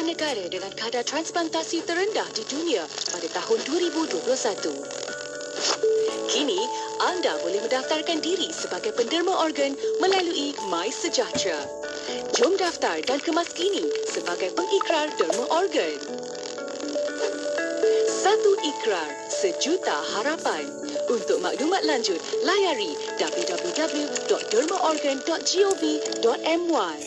negara dengan kadar transplantasi terendah di dunia pada tahun 2021. Kini, anda boleh mendaftarkan diri sebagai penderma organ melalui MySejahtera. Jom daftar dan kemas kini sebagai pengikrar derma organ. Satu ikrar, sejuta harapan. Untuk maklumat lanjut, layari www.dermaorgan.gov.my.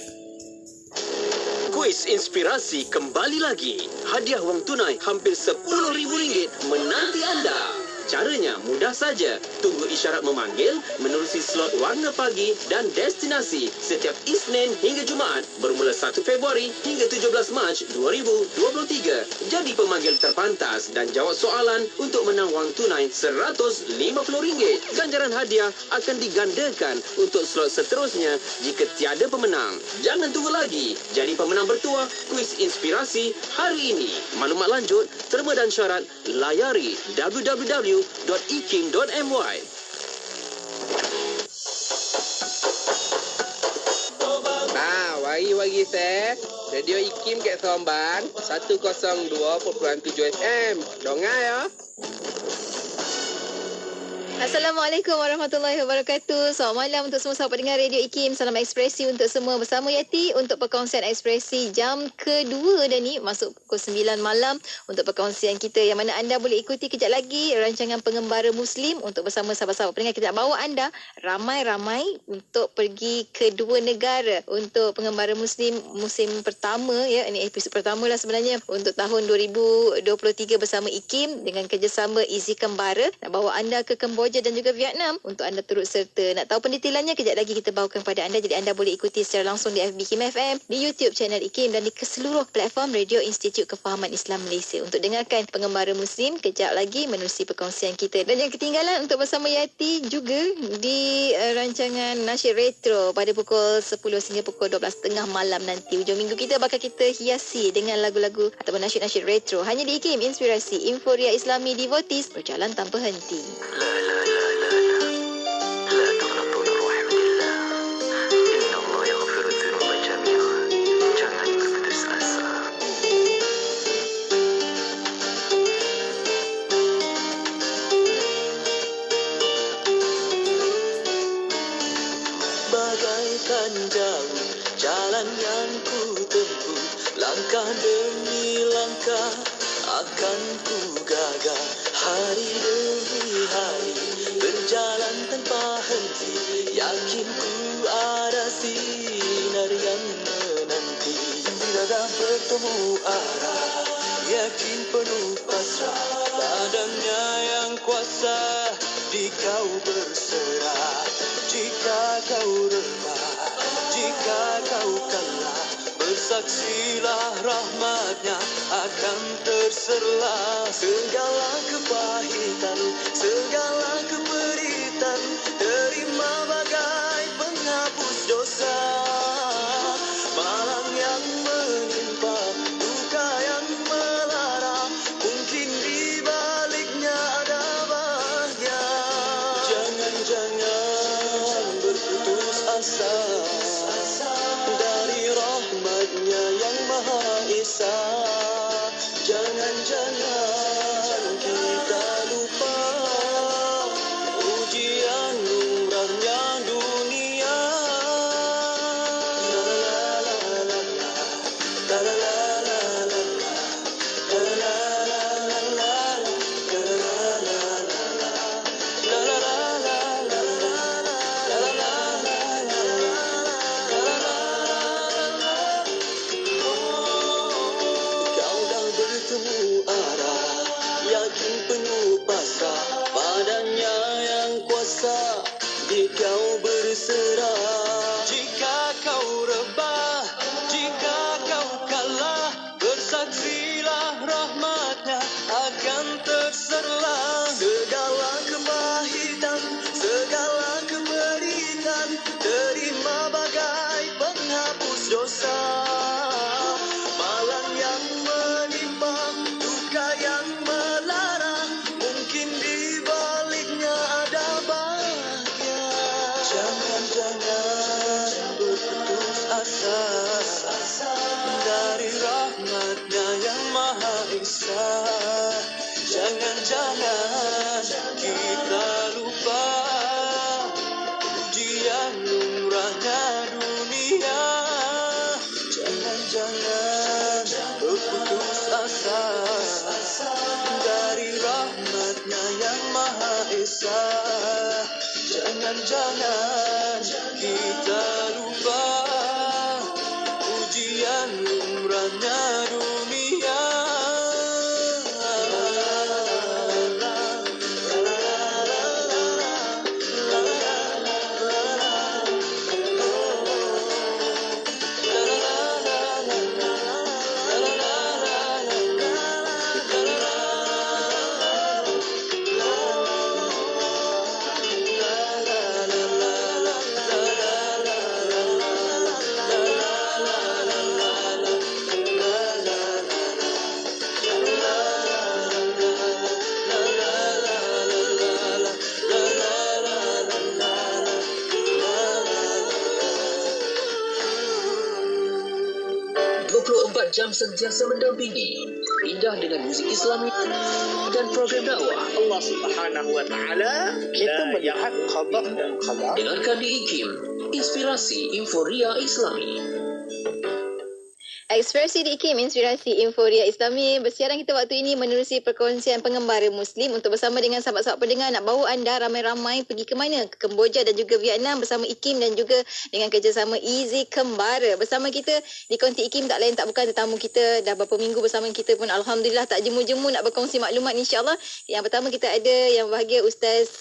Kuis inspirasi kembali lagi. Hadiah wang tunai hampir RM10,000 menanti anda. Caranya mudah saja. Tunggu isyarat memanggil, menerusi slot warna pagi dan destinasi setiap Isnin hingga Jumaat bermula 1 Februari hingga 17 Mac 2023. Jadi pemanggil terpantas dan jawab soalan untuk menang wang tunai RM150. Ganjaran hadiah akan digandakan untuk slot seterusnya jika tiada pemenang. Jangan tunggu lagi. Jadi pemenang bertuah kuis inspirasi hari ini. Maklumat lanjut, terma dan syarat layari www.ikim.my. Wari saya Radio Ikim kat Seremban 102.7 FM. Dongai ya. Assalamualaikum warahmatullahi wabarakatuh. Selamat malam untuk semua sahabat pendengar Radio Ikim. Salam ekspresi untuk semua bersama Yati untuk perkongsian ekspresi jam kedua dah ni masuk pukul 9 malam untuk perkongsian kita yang mana anda boleh ikuti kejap lagi rancangan Pengembara Muslim untuk bersama sahabat-sahabat pendengar. Kita nak bawa anda ramai-ramai untuk pergi ke dua negara untuk Pengembara Muslim musim pertama ya. Ini episod pertama lah sebenarnya untuk tahun 2023 bersama Ikim dengan kerjasama Izi Kembara nak bawa anda ke Kamboja dan juga Vietnam untuk anda turut serta. Nak tahu pendetailannya kejap lagi kita bawakan kepada anda. Jadi anda boleh ikuti secara langsung di FB Kim FM, di YouTube channel Ikim dan di keseluruh platform Radio Institut Kefahaman Islam Malaysia untuk dengarkan Pengembara Muslim kejap lagi menerusi perkongsian kita. Dan yang ketinggalan untuk bersama Yati juga di rancangan Nasyid Retro pada pukul 10 hingga pukul 12.30 malam nanti. Hujung minggu kita bakal kita hiasi dengan lagu-lagu ataupun nasyid-nasyid retro. Hanya di Ikim, inspirasi Inforia Islami Devotees berjalan tanpa henti. Bagaikan jauh jalan yang ku tempuh, langkah demi langkah akan ku gagal. Hari demi hari berjalan tanpa henti, yakin ku ada sinar yang menanti. Bila dah bertemu arah, yakin penuh pasrah padanya yang kuasa, di kau berserah. Jika kau rebah, jika kau kalah, bersaksilah rahmatnya akan terserlah. Segala kepahitan, segala keperitan, terima bagai penghapus dosa. Malang yang menimpa, duka yang melara, mungkin di baliknya ada bahagia. Jangan berputus asa dari rahmatnya yang Maha Esa. Jangan kita lupa ujian lumrahnya dunia. La la la la la la la la la la la la la penuh pasrah padanya yang kuasa, di kau berserah. Jika kau rebah, jika kau kalah, bersaksilah rahmatnya akan terserlah. Segala kepahitan, segala keperitan, terima bagai penghapus dosa. Malang yang menimpa, duka yang melara, mungkin di baliknya ada bahagia. Jangan berputus asa dari rahmat Esa. Jangan-jangan kita lupa ujian lumrahnya dunia. Jangan-jangan berputus asa dari rahmatnya yang Maha Esa. Jangan-jangan kita lupa ujian lumrahnya dunia. Jam sentiasa mendampingi, indah dengan musik Islami dan program dakwah. Allah Subhanahu wa taala kita melihat qada dan qadar. Dengarkan di IKIM, inspirasi Inforia Islami. Ekspresi di IKIM, Inspirasi Inforia Islami. Bersiaran kita waktu ini menerusi perkongsian pengembara Muslim untuk bersama dengan sahabat-sahabat pendengar nak bawa anda ramai-ramai pergi ke mana? Ke Kemboja dan juga Vietnam bersama IKIM dan juga dengan kerjasama Easy Kembara. Bersama kita di konti IKIM tak lain tak bukan tetamu kita dah berapa minggu bersama kita pun Alhamdulillah tak jemu-jemu nak berkongsi maklumat insyaAllah. Yang pertama kita ada yang bahagia Ustaz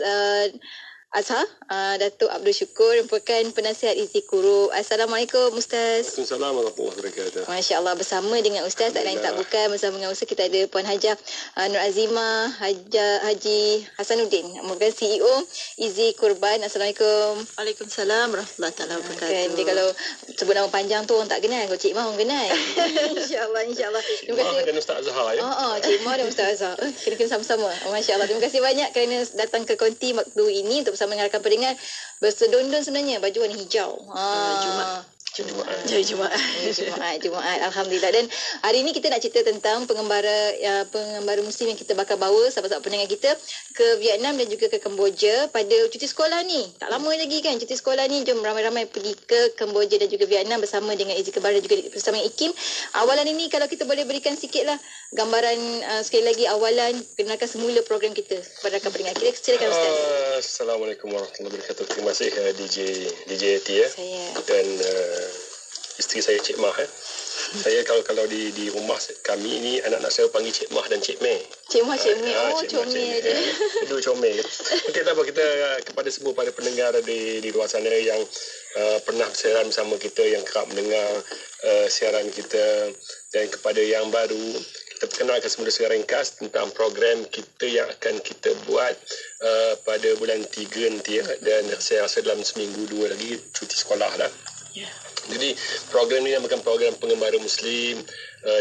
Azhar, Datuk Abdul Syukur merupakan penasihat Easy Group. Assalamualaikum Ustaz. Waalaikumsalam warahmatullahi wabarakatuh. Masya Allah, bersama dengan Ustaz tak lain tak bukan bersama dengan Ustaz kita ada Puan Hajah Nur Azimah Haji Hasanuddin merupakan CEO Easy Kurban. Assalamualaikum. Waalaikumsalam warahmatullahi wabarakatuh. Kan dia kalau sebut nama panjang tu orang tak kenal, kalau Cik Mah orang kenal. InsyaAllah. Terima kasih. Dan Ustaz Azhar ya. Cik Mah dan Ustaz Azhar. Kena sama-sama. Masya Allah. Terima kasih banyak kerana datang ke konti waktu ini untuk bersama dengan rakan pendengar. Bersedondon sebenarnya baju warna hijau. Jumaat. Alhamdulillah. Dan hari ini kita nak cerita tentang pengembara Muslim yang kita bakal bawa sahabat-sahabat pendengar kita ke Vietnam dan juga ke Kemboja pada cuti sekolah ni. Tak lama lagi kan cuti sekolah ni. Jom ramai-ramai pergi ke Kemboja dan juga Vietnam bersama dengan Easy Kembara juga bersama IKIM. Awalan ini kalau kita boleh berikan sikitlah gambaran sekali lagi awalan kenalkan semula program kita kepada rakan pendengar. Silakan Ustaz. Assalamualaikum warahmatullahi wabarakatuh. Terima kasih DJ T ya. Dan isteri saya Cik Mah. Saya kalau di rumah kami ini anak-anak saya panggil Cik Mah dan Cik Meh. Cik Mah. Comel je. Dua comel. Okey, tak apa, kita kepada semua para pendengar di luar sana yang pernah siaran bersama kita, yang kerap mendengar siaran kita, dan kepada yang baru, kita perkenalkan semula secara ringkas tentang program kita yang akan kita buat pada bulan 3 nanti ya. Dan saya rasa dalam seminggu 2 lagi cuti sekolah dah. Jadi program ini merupakan program pengembara Muslim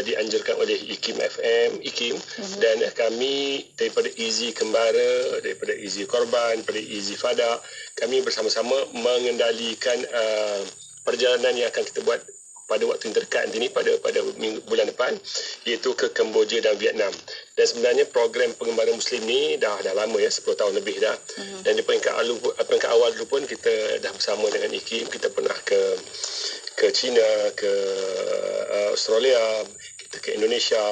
dianjurkan oleh IKIM FM, dan kami daripada Easy Kembara, daripada Easy Korban, daripada Easy Fada, kami bersama-sama mengendalikan perjalanan yang akan kita buat pada waktu yang terdekat nanti ni, pada bulan depan, iaitu ke Kemboja dan Vietnam. Dan sebenarnya program pengembara Muslim ni dah lama ya, 10 tahun lebih dah. Dan di peringkat awal dulu pun kita dah bersama dengan IKIM, kita pernah ke China, ke Australia, kita ke Indonesia,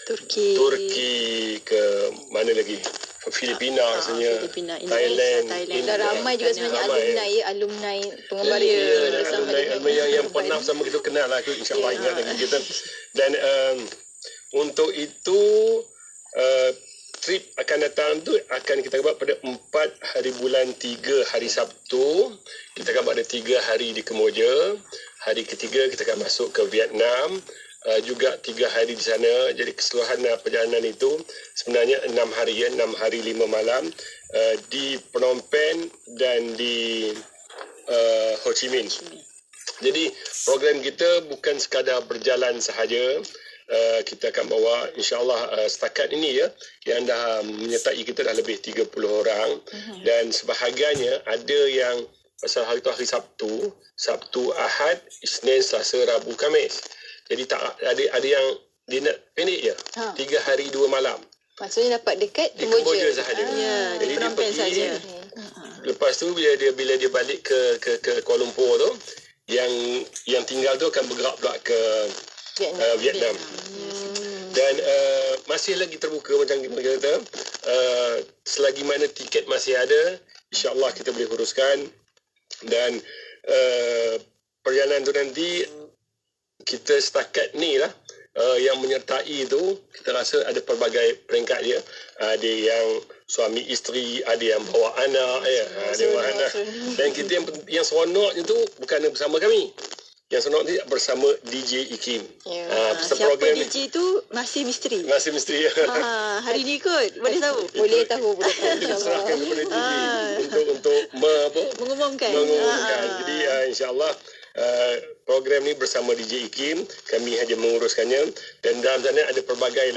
Turki, ke mana lagi? Filipina rasanya, Thailand. Dah ramai juga sebenarnya alumni pengembara yang pernah sama kita kenal lah, insyaAllah ingat lagi kita. Dan untuk itu trip akan datang tu akan kita buat pada 4 hari bulan 3 hari Sabtu. Kita akan buat ada 3 hari di Kemboja. Hari ketiga kita akan masuk ke Vietnam. Juga 3 hari di sana. Jadi keseluruhan perjalanan itu sebenarnya 6 hari ya, 6 hari 5 malam di Phnom Penh dan di Ho Chi Minh. Jadi program kita bukan sekadar berjalan sahaja. Kita akan bawa insyaAllah setakat ini ya, yang dah menyertai kita dah lebih 30 orang. Dan sebahagiannya ada yang pasal hari tu hari Sabtu, Ahad, Isnin, Selasa, Rabu, Khamis. Jadi tak ada yang dia nak pendek je. Ha. 3 hari 2 malam. Maksudnya dapat dekat Di Kemboja. Kemboja sahaja. Ya, di Jadi dia Phnom Penh pergi, saja. Lepas tu bila dia balik ke Kuala Lumpur tu, yang tinggal tu akan bergerak pula ke Vietnam. Dan masih lagi terbuka macam kita kata, selagi mana tiket masih ada, insya-Allah kita boleh uruskan. Dan perjalanan tu nanti kita setakat ni lah yang menyertai tu, kita rasa ada pelbagai peringkat dia. Ada yang suami isteri, ada yang bawa anak, ada yang bawa anak. Dan kita yang seronoknya tu bukan bersama kami. Yang seronok ni bersama DJ Ikim. Siapa DJ tu masih misteri. Masih misteri. Hari ni kot boleh tahu. Boleh tahu. Kita serahkan kepada DJ untuk Mengumumkan. Jadi insya-Allah program ni bersama DJ Ikim, kami hanya menguruskannya, dan dalam sana ada pelbagai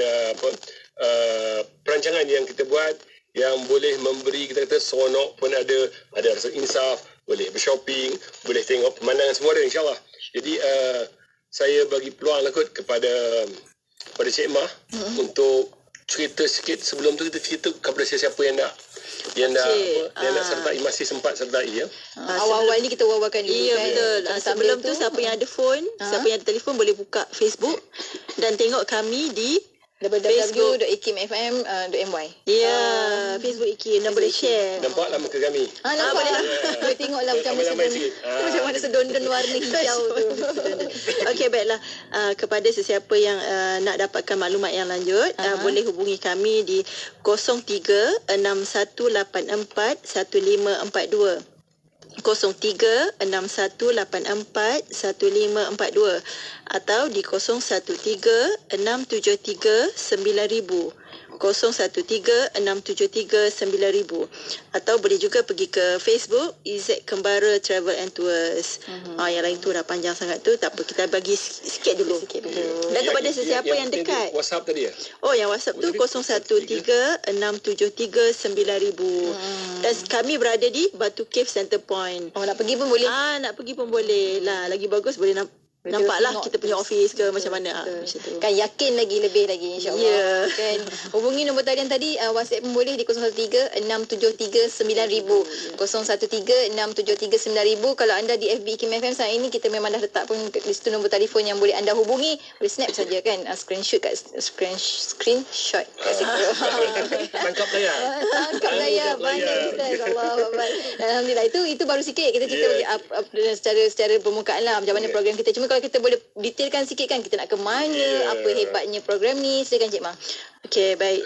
perancangan yang kita buat yang boleh memberi, kita kata, seronok pun ada rasa insaf, boleh bershopping, boleh tengok pemandangan, semua ada insya-Allah. Jadi saya bagi peluang lah kot kepada Cik Mah untuk cerita sikit. Sebelum tu kita cerita kepada sesiapa yang nak sertai, masih sempat sertai ya. Awal-awal ni kita wawarkan dulu Ya, kan. betul. Sebelum tu siapa yang ada phone, siapa yang ada telefon boleh buka Facebook dan tengok kami di www.ikimfm.my. Ya, Facebook Ikim dan boleh share. Nampaklah muka kami. Nampak lah. Boleh tengoklah macam mana sedondon warna hijau tu. Okey, baiklah. Kepada sesiapa yang nak dapatkan maklumat yang lanjut, boleh hubungi kami di 0361841542. 0361841542 atau di 0136739000. 0136739000 atau boleh juga pergi ke Facebook IZ Kembara Travel and Tours. Yang lain tu dah panjang sangat tu, tak apa, kita bagi sikit dulu. Dan kepada sesiapa yang dekat, WhatsApp tadi ya? Oh, yang WhatsApp tu 0136739000. Dan kami berada di Batu Cave Center Point. Nak pergi pun boleh. Nak pergi pun boleh lah. Lagi bagus boleh nampaklah kita punya office ke macam mana. Macam tu. Kan yakin lebih lagi insya-Allah. Ya. Kan hubungi nombor talian tadi, WhatsApp pun boleh di 0136739000. 0136739000. Kalau anda di FB Ikim FM saat ini, kita memang dah letak pun di situ nombor telefon yang boleh anda hubungi. Boleh snap saja kan, screenshot kat screenshot kat situ. Tangkap layar. Tangkap layar pandai kita. Alhamdulillah, itu baru sikit kita cerita secara permukaan lah macam mana program kita. Cuma kalau kita boleh detailkan sikit kan, kita nak ke mana, apa hebatnya program ni, silakan Cik Mah. Okey, baik.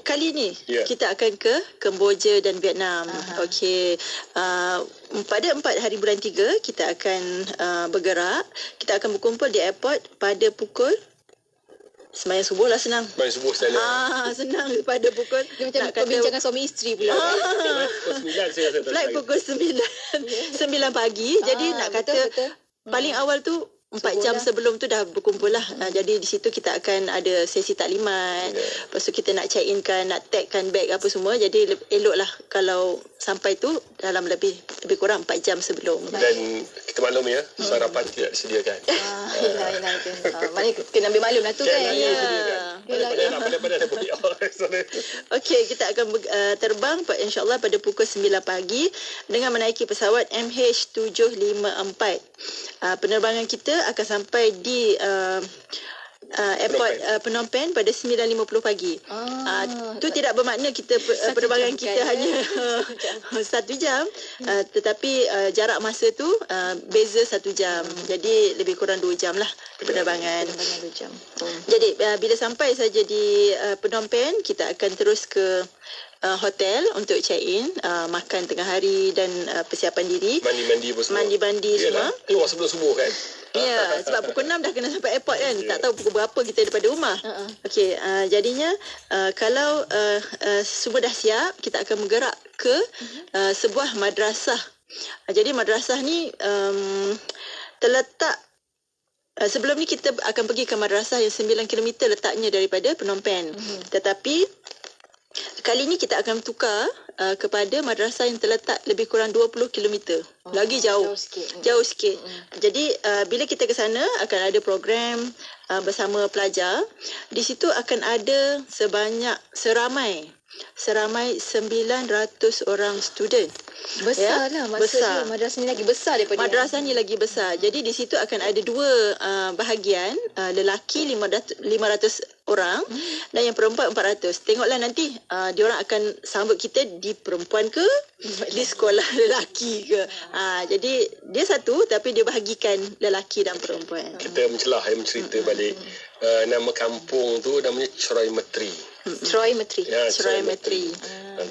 Kali ni kita akan ke Kemboja dan Vietnam. Okey. Pada 4 hari bulan 3 kita akan bergerak. Kita akan berkumpul di airport pada pukul sembahyang subuh lah, senang. Sembahyang subuh saya. Senang pada pukul. Dia macam perbincangan suami isteri pula. Pukul 9 saya rasa. Flight pukul 9 pagi. Jadi nak kata betul. Paling awal tu 4 jam sebelum tu dah berkumpul lah. Jadi di situ kita akan ada sesi taklimat. Lepas tu kita nak check in kan, nak tagkan beg apa semua. Jadi elok lah kalau sampai tu dalam lebih kurang 4 jam sebelum. Dan kita maklum ya, sarapan tidak disediakan. Maknanya kena ambil maklum lah tu kan. Pada ada boleh. Okey, kita akan terbang insya-Allah pada pukul 9 pagi dengan menaiki pesawat MH754. Penerbangan kita akan sampai di airport Phnom Penh pada 9.50 pagi. Itu tidak bermakna kita penerbangan kita hanya 1 jam, tetapi jarak masa tu beza 1 jam. Jadi lebih kurang 2 jam lah penerbangan. 2 jam. Jadi bila sampai saja di Phnom Penh, kita akan terus ke hotel untuk check-in, makan tengah hari dan persiapan diri. Mandi-mandi semua. Keluar sebelum subuh kan? Ya, sebab pukul 6 dah kena sampai airport kan. Tak tahu pukul berapa kita daripada rumah. Okey, jadinya kalau semua dah siap, kita akan bergerak ke sebuah madrasah. Jadi madrasah ni terletak sebelum ni kita akan pergi ke madrasah yang 9 km letaknya daripada Phnom Penh. Tetapi kali ini kita akan tukar kepada madrasah yang terletak lebih kurang 20 km. Lagi jauh. Jauh sikit. Jadi bila kita ke sana akan ada program bersama pelajar. Di situ akan ada seramai 900 orang student. Besar lah. Maksudnya madrasah ni lagi besar daripada madrasah ni lagi besar. Jadi di situ akan ada dua bahagian, lelaki 500 orang dan yang perempuan 400. Tengoklah nanti diorang akan sambut kita di perempuan ke di sekolah lelaki ke. Jadi dia satu tapi dia bahagikan lelaki dan perempuan. Kita mencerita balik. Nama kampung tu namanya Cerai Metri. Cerai Metri. Ya, Cerai Metri.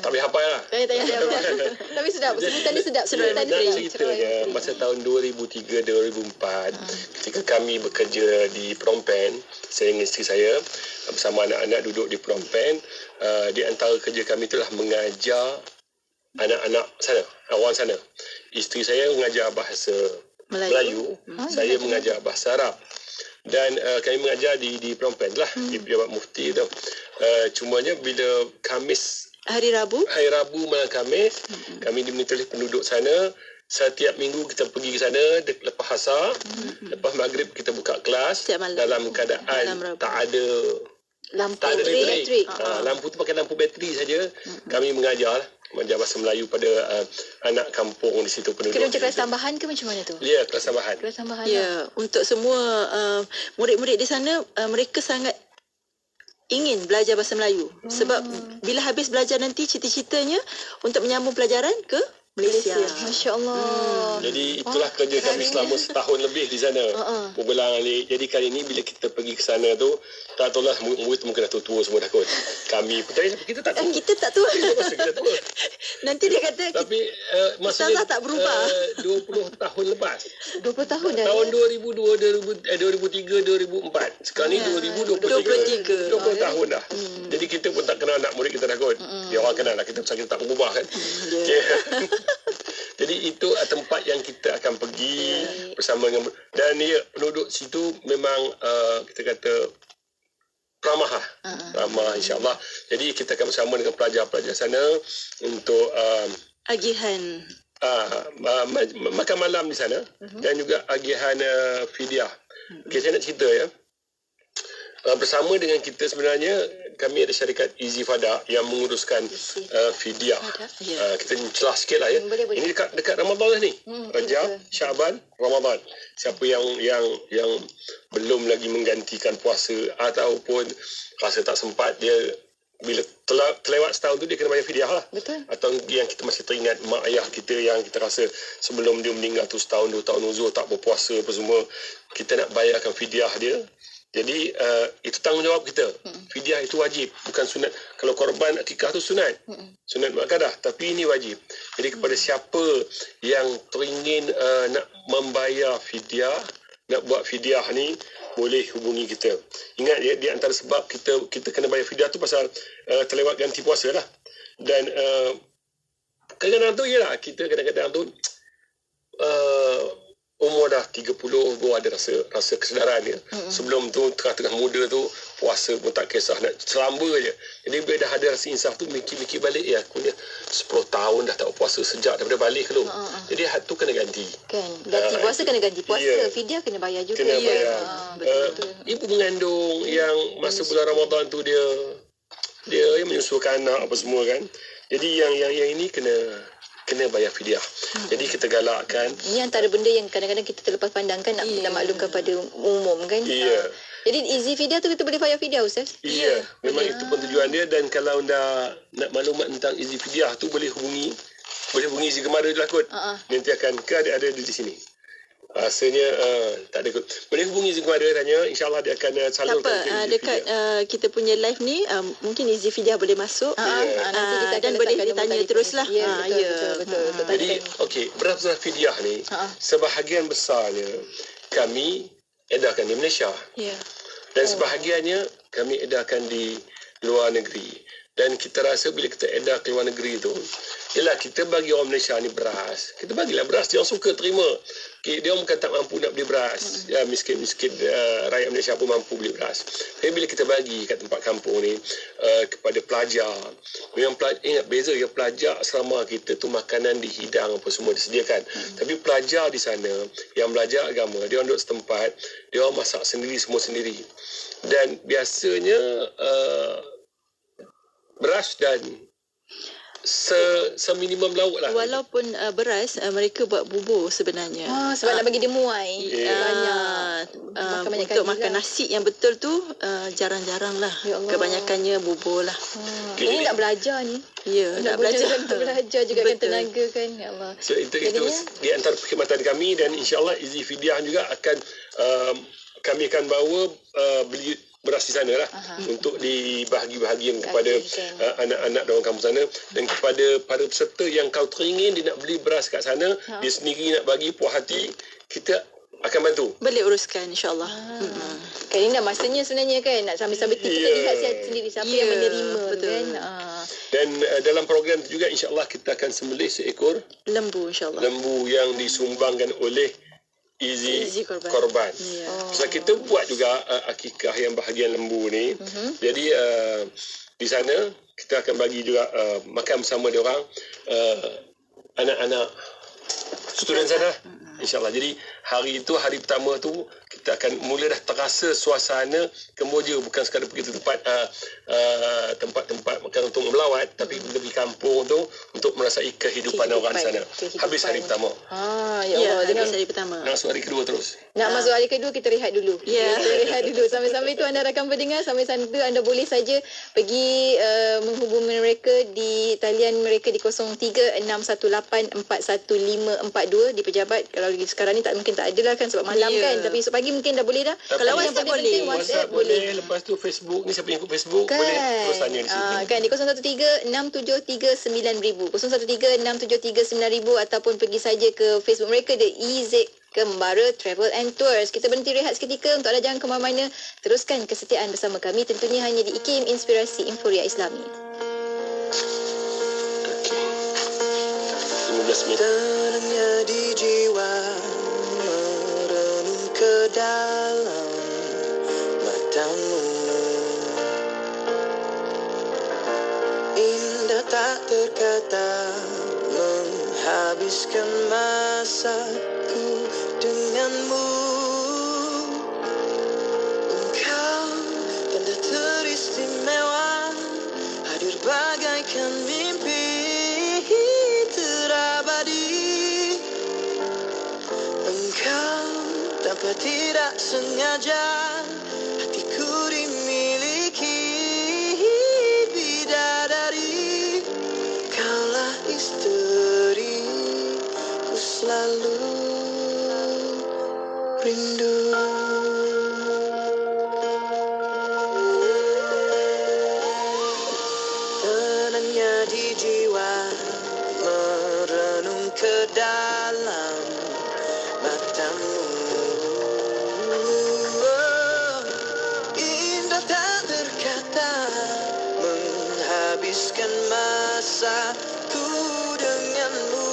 Tak boleh hafal lah. Tak payah apa. Tapi sedap. Sebutan dia sedap. Sebutan Nak dia. ceritanya masa tahun 2003-2004 ketika kami bekerja di Phnom Penh, saya dengan isteri saya bersama anak-anak duduk di Phnom Penh, di antara kerja kami itulah mengajar anak-anak sana, awam sana. Isteri saya mengajar bahasa Melayu, saya mengajar bahasa Arab. Dan kami mengajar di Phnom Penh lah, di Pejabat Mufti tu. Cumanya bila Hari Rabu malam Khamis, kami diminta oleh penduduk sana, setiap minggu kita pergi ke sana lepas asar, lepas maghrib kita buka kelas dalam keadaan tak ada elektrik. Lampu tu pakai lampu bateri saja. Kami mengajar bahasa Melayu pada anak kampung di situ penduduk. Kira macam kelas tambahan ke macam mana tu? Ya, kelas tambahan. Kelas tambahan. Ya, untuk semua murid-murid di sana, mereka sangat ingin belajar bahasa Melayu. Sebab bila habis belajar nanti cita-citanya untuk menyambung pelajaran ke Malaysia. Masya Allah. Jadi itulah kerja kami selama setahun lebih di sana. Berbelang alik. Jadi kali ini bila kita pergi ke sana tu, tak tahulah murid tu mungkin dah tua-tua semua dah kot. Kami percaya kita tak tua. Kita tak tua. Kita tua. Nanti dia kata tapi maksudnya tak berubah. 20 tahun lepas. 20 tahun dah. Tahun 2002, 2003, 2004. Sekarang ni 2023. 20 tahun dah. Jadi kita pun tak kenal anak murid kita dah kot. Dia orang kenal lah. Kita pasal kita tak berubah kan. Jadi itu tempat yang kita akan pergi bersama dengan, dan penduduk situ memang kita kata ramah insyaAllah. Jadi kita akan bersama dengan pelajar-pelajar sana untuk agihan makan malam di sana dan juga agihan fidyah. Okay, saya nak cerita ya. Bersama dengan kita sebenarnya kami ada syarikat Easy Fada yang menguruskan fidyah. Kita celah sikit lah ya. Ini dekat Ramadan lah ni. Rajab, Syaban, Ramadan. Siapa yang belum lagi menggantikan puasa ataupun rasa tak sempat, dia bila terlewat setahun tu dia kena bayar fidyah lah. Betul. Atau yang kita masih teringat mak ayah kita yang kita rasa sebelum dia meninggal tu setahun 2 tahun uzur tak berpuasa apa semua, kita nak bayarkan fidyah dia. Jadi itu tanggungjawab kita. Fidyah itu wajib, bukan sunat. Kalau korban akikah tu sunat. Sunat muakkadah, tapi ini wajib. Jadi kepada siapa yang teringin nak membayar fidyah, nak buat fidyah ni, boleh hubungi kita. Ingat ya, di antara sebab kita kena bayar fidyah tu pasal terlewat ganti puasa lah. Dan kadang-kadang tu ialah kita kadang-kadang tu umur dah 30 baru ada rasa kesedaran dia. Sebelum tu tengah-tengah muda tu puasa pun tak kisah, nak selamba je. Jadi bila dah ada rasa insaf tu mikir-mikir balik, ya aku ni 10 tahun dah tak puasa sejak daripada balik dulu. Jadi had tu kena ganti. Kan. Ganti puasa kena ganti puasa, fidyah kena bayar juga. Kena bayar. Betul. Ibu mengandung yang masa bulan Ramadan tu dia yang menyusukan anak apa semua kan. Jadi yang ini kena bayar fidyah. Jadi kita galakkan. Ini antara benda yang kadang-kadang kita terlepas pandangkan nak maklumkan pada umum kan. Jadi easy fidyah tu kita boleh bayar fidyah Ustaz? Ya, memang itu pun tujuan dia. Dan kalau dah nak maklumat tentang easy fidyah tu boleh hubungi Easy Gemara je lah kot. Nanti akan ada di sini. Rasanya tak ada kot. Boleh hubungi Easy Gemara, tanya, InsyaAllah dia akan salurkan. Tak apa, dekat kita punya live ni mungkin Easy Fidyah boleh masuk. Nanti kita dan boleh ditanya teruslah. Betul. Jadi okey, berdasarkan fidyah ni sebahagian besarnya kami edarkan di Malaysia. Dan sebahagiannya kami edarkan di luar negeri. Dan kita rasa bila kita edar ke luar negeri tu, yelah kita bagi orang Malaysia ni beras. Kita bagilah beras, dia orang suka terima. Dia orang bukan tak mampu nak beli beras. Ya, miskin-miskin rakyat Malaysia pun mampu beli beras. Tapi bila kita bagi kat tempat kampung ni kepada pelajar, memang ingat beza ya, pelajar asrama kita tu makanan dihidang apa semua disediakan. Tapi pelajar di sana yang belajar agama, dia orang duduk setempat, dia orang masak sendiri, semua sendiri. Dan biasanya beras dan seminimum lauk lah. Walaupun beras, mereka buat bubur sebenarnya. Sebab nak bagi dia muai. Banyak untuk makan nasi yang betul tu jarang-jarang lah. Ya Allah. Kebanyakannya bubur lah. Ini nak belajar ni. Ya, nak belajar. Untuk belajar juga kan, tenaga kan. Ya Allah. So itu di antara perkhidmatan kami, dan insyaAllah Izzy Fidiah juga akan kami akan bawa beli beras di sana lah untuk dibahagi-bahagian kepada anak-anak dalam kampung sana, dan kepada para peserta yang kalau teringin dia nak beli beras kat sana, dia sendiri nak bagi puas hati, kita akan bantu. Boleh uruskan insyaAllah. Kan ini dah masanya sebenarnya kan, nak sambil-sambil kita lihat sendiri siapa yang menerima kan. Dan dalam program itu juga insyaAllah kita akan sembelih seekor lembu insyaAllah. Lembu yang disumbangkan oleh Izzy Korban. So kita buat juga akikah yang bahagian lembu ni. Jadi di sana kita akan bagi juga makan bersama dia orang, anak-anak student sana insyaAllah. Jadi hari itu, hari pertama tu kita akan mula dah terasa suasana Kemboja, bukan sekadar pergi ke tempat-tempat makan untuk melawat, tapi pergi kampung tu untuk merasai kehidupan orang sana. Habis hari pertama. Ya Allah, habis hari pertama. Nak masuk hari kedua terus. Nak masuk hari kedua, kita rehat dulu. Kita rehat dulu. Sambil-sambil tu anda rakan pendengar, sambil-sambil tu anda boleh saja pergi menghubungi mereka di talian mereka di 0366184542 di pejabat. Kalau sekarang ni mungkin tak ada lah kan sebab malam kan, tapi esok pagi mungkin dah boleh dah. Kalau WhatsApp boleh. WhatsApp boleh. Lepas tu Facebook ni, siapa yang ikut Facebook kan, boleh terus tanya di situ. Kan di 0136739000, 0136739000, ataupun pergi saja ke Facebook mereka, The EZ Kembara Travel and Tours. Kita berhenti rehat seketika untuk anda jangan ke mana-mana. Teruskan kesetiaan bersama kami tentunya hanya di IKIM Inspirasi Inforia Islami. 15 minit. Tenangnya di jiwa merenung ke dalam matamu, indah tak terkata menghabiskan masaku denganmu. Engkau tanda teristimewa, hadir bagaikan mimpi terabadi. Engkau tanpa tidak sengaja hatiku dimiliki bidadari. Kaulah isteri ku selalu rindu. Tenangnya di jiwa merenung ke dalam matamu. Indah tak terkata menghabiskan masaku denganmu.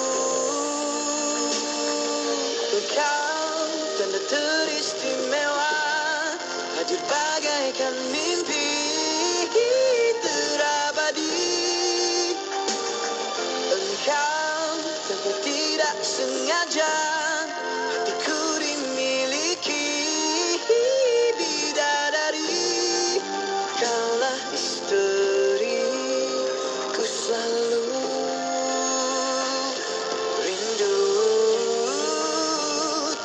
Engkau tanda teristimewa, hadir bagaikan mimpi terabadi. Engkau tanpa tidak sengaja hatiku dimiliki bidadari. Kaulah isteri ku selalu rindu.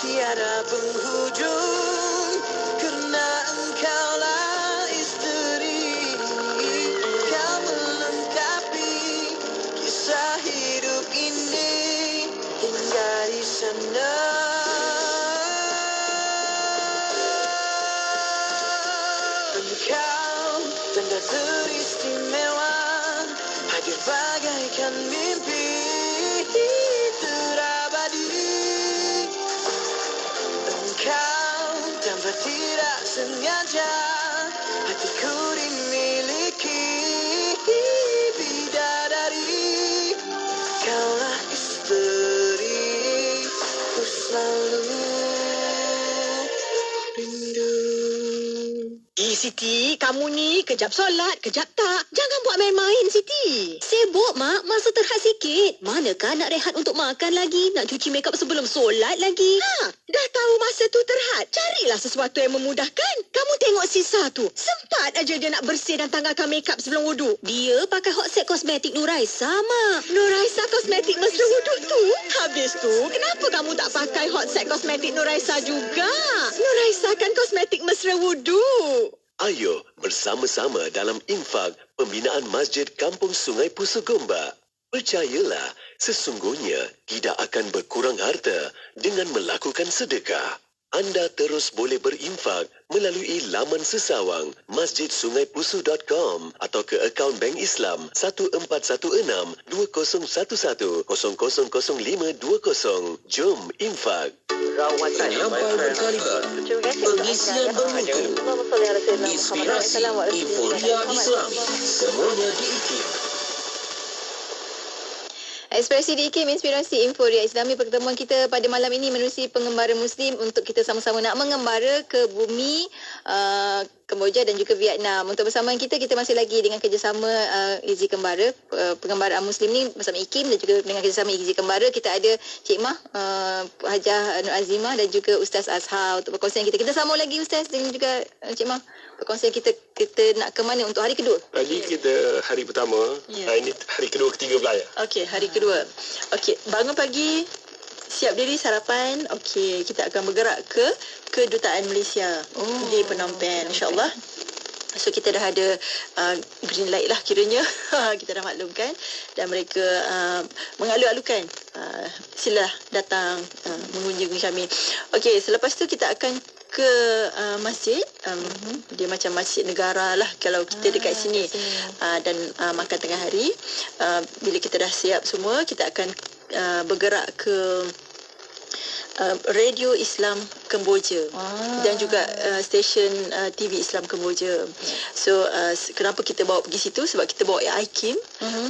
Tiada penghujung kerana engkaulah isteri. Kau melengkapi kisah hidup ini hingga di sana. Engkau tanda teristimewa, hadir bagaikan mimpi terabadi. Engkau tanpa tidak sengaja hatiku dimiliki Siti, kamu ni kejap solat, kejap tak. Jangan buat main-main, Siti. Sibuk, Mak. Masa terhad sikit. Manakah nak rehat untuk makan lagi? Nak cuci makeup sebelum solat lagi? Dah tahu masa tu terhad. Carilah sesuatu yang memudahkan. Kamu tengok Sisa tu. Sempat aja dia nak bersih dan tanggalkan makeup sebelum wuduk. Dia pakai Hot Set Kosmetik Nuraisa, Mak. Nuraisa Kosmetik mesra wuduk tu. Habis tu, kenapa kamu tak pakai Hot Set Kosmetik Nuraisa juga? Nuraisa kan kosmetik mesra wuduk. Ayo bersama-sama dalam infak pembinaan Masjid Kampung Sungai Pusu Gombak. Percayalah, sesungguhnya tidak akan berkurang harta dengan melakukan sedekah. Anda terus boleh berinfak melalui laman sesawang masjidsungaipusu.com atau ke akaun Bank Islam 1416-2011-000520. Jom infak. Penyampai berkaliber, pengisian bermutu, inspirasi, euforia Islam, semuanya di IKIM. Ekspresi di IKIM, inspirasi Inforia Islami. Pertemuan kita pada malam ini menerusi pengembara Muslim untuk kita sama-sama nak mengembara ke bumi Kemboja dan juga Vietnam. Untuk bersamaan kita masih lagi dengan kerjasama Izzi Kembara, pengembaraan Muslim ni bersama IKIM dan juga dengan kerjasama Izzi Kembara. Kita ada Cik Mah, Hajah Nur Azimah dan juga Ustaz Azhar untuk perkongsian kita. Kita sambung lagi Ustaz dan juga Cik Mah. Perkongsian kita nak ke mana untuk hari kedua? Tadi kita hari pertama, ini hari kedua, ketiga pula ya. Okey, hari kedua. Okey, bangun pagi, siap diri sarapan. Okey, kita akan bergerak ke Kedutaan Malaysia di Phnom Penh, insya-Allah. So kita dah ada green light lah kiranya. Kita dah maklumkan dan mereka mengalu-alukan sila datang mengunjungi kami. Okey, selepas tu kita akan ke masjid. Dia macam masjid negara lah kalau kita dekat sini. Dan makan tengah hari. Bila kita dah siap semua, kita akan bergerak ke Radio Islam Kemboja dan juga stesen TV Islam Kemboja. So kenapa kita bawa pergi situ? Sebab kita bawa IKIM.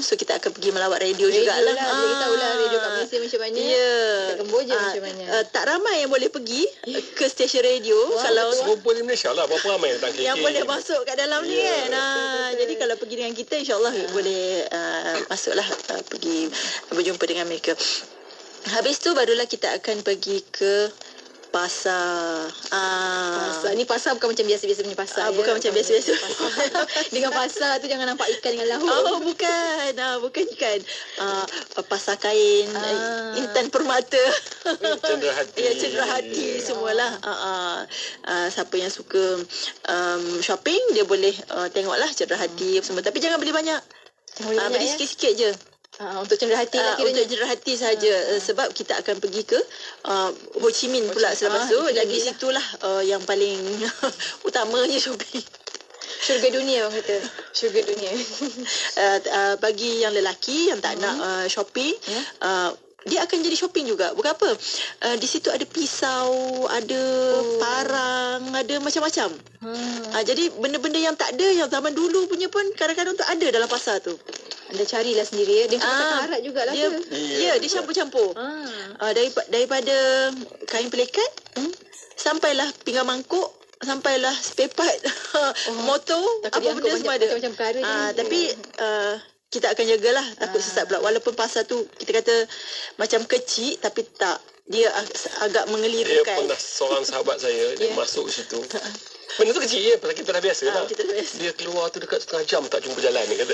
So kita akan pergi melawat radio jugalah. Kita tahulah radio kat Malaysia macam mana. Kat Kemboja macam mana. Tak ramai yang boleh pergi ke stesen radio. Kalau serupa di Malaysia lah, berapa ramai yang tak klik. Yang boleh masuk kat dalam ni kan. Jadi kalau pergi dengan kita, insya-Allah boleh masuklah pergi berjumpa dengan mereka. Habis tu barulah kita akan pergi ke pasar. Pasar. Ni pasar bukan macam biasa-biasa punya pasar. Bukan macam biasa-biasa. Dengan pasar tu jangan nampak ikan dengan lauk. Bukan. Bukan ikan. Pasar kain, Intan Permata. Cendera hati. Ya, cendera hati semualah. Siapa yang suka shopping, dia boleh tengoklah cendera hati semua. Tapi jangan beli banyak. Beli sikit-sikit je. Untuk cendera hati lah kiranya. Untuk cendera hati saja. Sebab kita akan pergi ke Ho Chi Minh pula selepas tu. Dan di situlah yang paling utamanya shopping. Syurga dunia orang kata. Syurga dunia. Bagi yang lelaki yang tak nak shopping, dia akan jadi shopping juga. Bukan apa. Di situ ada pisau, ada parang, ada macam-macam. Jadi benda-benda yang tak ada, yang zaman dulu punya pun kadang-kadang tu ada dalam pasar tu. Anda carilah sendiri ya. Dia pasal karat jugalah dia, ke? dia campur-campur. Daripada kain pelikat, sampailah pinggan mangkuk, sampailah spare part, motor, apa benda semua ada. Macam-macam perkara tapi kita akan jagalah, takut sesat pula. Walaupun pasar tu kita kata macam kecil, tapi tak. Dia agak mengelirukan. Dia pernah seorang sahabat saya, dia masuk situ. Benda tu kecil je, pasal kita dah biasa lah. Dia keluar tu dekat setengah jam tak jumpa jalan, dia kata.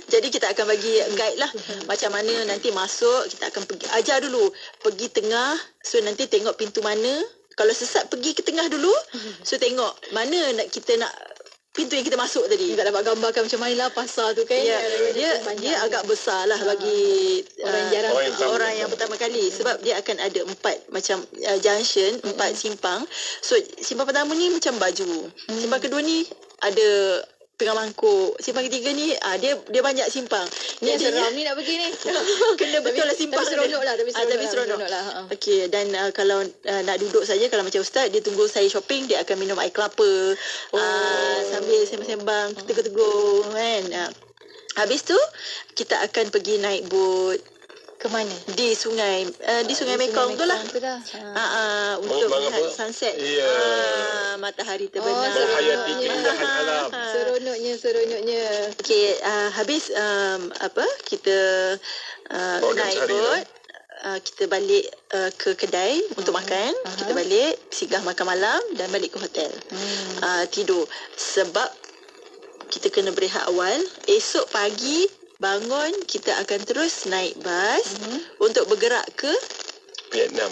Jadi kita akan bagi guide lah macam mana nanti masuk. Kita akan pergi, ajar dulu pergi tengah. So nanti tengok pintu mana. Kalau sesat pergi ke tengah dulu. So tengok mana kita nak pintu yang kita masuk tadi. Tak dapat gambarkan macam mana lah pasar tu kan. Dia agak besar lah bagi orang yang pertama kali. Sebab dia akan ada 4 macam junction, 4 simpang. So simpang pertama ni macam baju. Simpang kedua ni ada pinggan mangkuk. Simpang ketiga ni dia banyak simpang. Ni yang seram ni nak pergi ni. Kena betul lah simpang. Tapi seronok lah. Tapi seronok lah. Okey, dan kalau nak duduk saja, kalau macam ustaz, dia tunggu saya shopping, dia akan minum air kelapa. Sambil sembang-sembang, tegur-tegur kan. Habis tu kita akan pergi naik bot Ke mana? Di sungai Mekong tu lah. Untuk melihat sunset. Matahari terbenam. Menghayati keindahan alam. Seronoknya. Okey, habis kita naik bot. Kita balik ke kedai untuk makan. Kita balik, singgah makan malam dan balik ke hotel. Tidur. Sebab kita kena berehat awal. Esok pagi bangun, kita akan terus naik bas untuk bergerak ke Vietnam.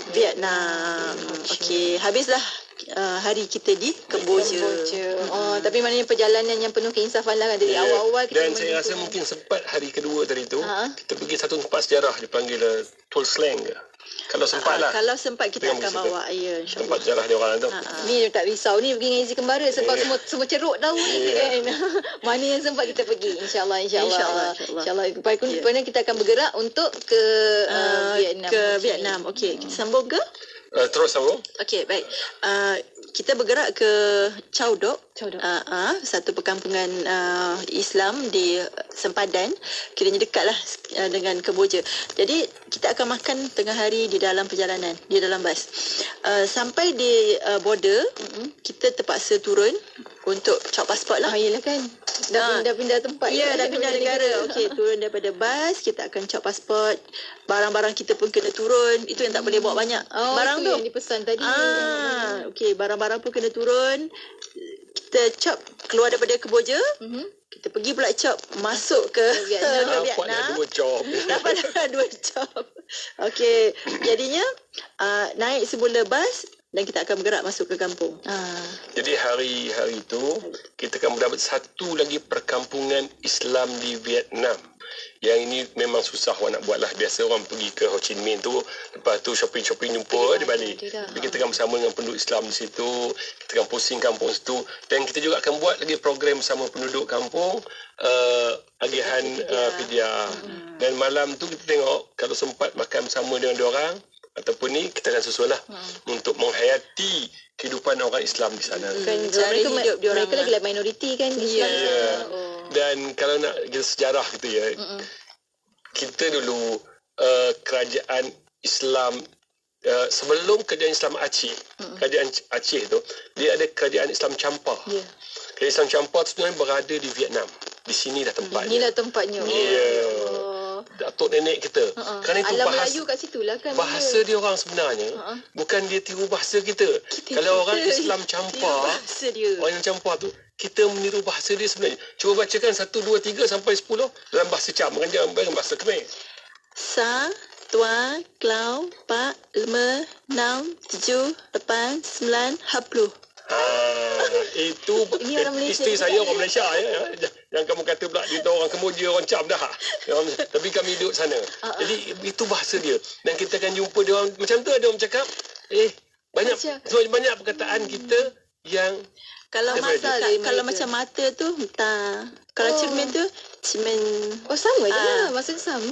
Okey, habislah hari kita di Kemboja. Tapi maknanya perjalanan yang penuh keinsafan lah kan dari awal-awal kita. Dan saya rasa mungkin sempat hari kedua tadi tu kita pergi satu tempat sejarah dipanggil Tuol Sleng ke. Kalau sempat lah. Kalau sempat kita akan bawa, ya, insyaAllah. Tempat sejarah dia orang tu. Ni tak risau ni pergi dengan Izzy Kembara sebab semua ceruk tahu ni kan. Mana yang sempat kita pergi. InsyaAllah. Lepas kita akan bergerak untuk ke Vietnam. Ke Vietnam. Okey, kita sambung ke? Terus sambung. Okey, baik. Kita bergerak ke Chau Dok. Satu perkampungan Islam di Sempadan. Kiranya dekatlah dengan Kemboja. Jadi kita akan makan tengah hari di dalam perjalanan, di dalam bas. Sampai di border, kita terpaksa turun untuk cop pasport lah. Yelah kan. Dah pindah tempat. Ya, dah pindah negara. Okey, turun daripada bas, kita akan cop pasport. Barang-barang kita pun kena turun. Itu yang tak boleh bawa banyak. Barang tu yang dipesan tadi. Okey, barang-barang pun kena turun. Kita cop keluar daripada Kemboja. Kita pergi pula cop masuk ke Vietnam. Dapat dua cop. Okey, jadinya naik semula bas dan kita akan bergerak masuk ke kampung. Jadi hari itu kita akan mendapat satu lagi perkampungan Islam di Vietnam. Yang ini memang susah orang nak buat lah. Biasa orang pergi ke Ho Chi Minh tu, lepas tu shopping jumpa dia balik. Tapi kita akan bersama dengan penduduk Islam di situ, kita akan pusing kampung situ, dan kita juga akan buat lagi program bersama penduduk kampung, agihan fidyah. Dan malam tu kita tengok kalau sempat makan bersama dengan diorang ataupun ni kita akan susul lah untuk menghayati kehidupan orang Islam di sana. Kan mereka lagi minoriti kan Islam. Dan kalau nak sejarah gitu ya, kita dulu kerajaan Islam sebelum kerajaan Islam Aceh, kerajaan Aceh tu dia ada kerajaan Islam Champa. Kerajaan Islam Champa tu sebenarnya berada di Vietnam. Di sini dah tempatnya. Inilah tempatnya. Datuk nenek kita. Kerana itu Alam Melayu kat situ lah kan. Bahasa dia orang sebenarnya bukan dia tiru bahasa kita. Kalau orang Islam Champa, orang yang Champa tu kita meniru bahasa dia sebenarnya. Cuba bacakan 1, 2, 3 sampai 10 dalam bahasa Cham. Bukan dalam bahasa Khmer. Sa, Tua, Klau, Pak, Lema, 6, 7, 8, 9, 10. Itu isteri saya orang Malaysia ya. Yang kamu kata pula dia orang Kemboja, orang Cham dah. Tapi kami duduk sana. Jadi itu bahasa dia. Dan kita akan jumpa dia orang macam tu, ada orang cakap banyak perkataan kita yang kalau macam mata tu kalau cermin tu cermin sama je lah, maksud sama.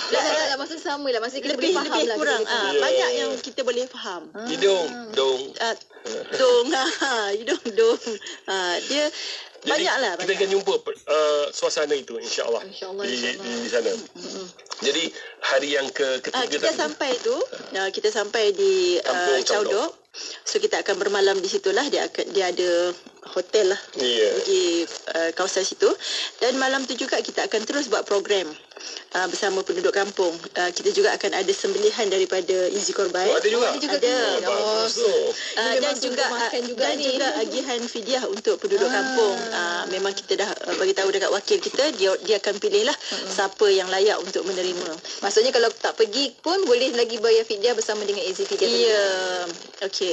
Tak maksud sama lah, maksud kita lebih boleh faham lah kurang. Banyak yang kita boleh faham. Hidung dong dia banyaklah. Kita akan jumpa suasana itu insya-Allah di sana. Jadi hari yang ketiga kita sampai di Chau Dok. So kita akan bermalam di situlah. Dia ada hotel lah di kawasan situ. Dan malam tu juga kita akan terus buat program bersama penduduk kampung. Kita juga akan ada sembelihan daripada Izzy Korban. Ada juga. Dan juga agihan fidyah untuk penduduk kampung. Memang kita dah bagi tahu dekat wakil kita, dia akan pilihlah siapa yang layak untuk menerima. Maksudnya kalau tak pergi pun boleh lagi bayar fidyah bersama dengan Izzy Fidyah. Ya. Okey.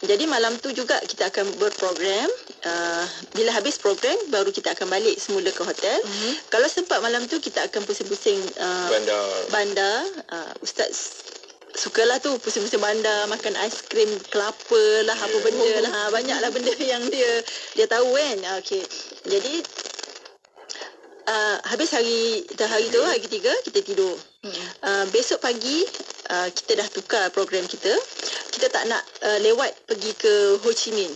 Jadi malam tu juga kita akan berprogram. Bila habis program baru kita akan balik semula ke hotel. Kalau sempat malam tu kita akan pusing-pusing bandar. Ustaz sukalah tu pusing-pusing bandar, makan aiskrim kelapa lah, apa benda lah. Banyaklah benda yang dia tahu kan. Okey. Jadi habis hari tu, hari ketiga kita tidur. Besok pagi kita dah tukar program kita. kita tak nak lewat pergi ke Ho Chi Minh.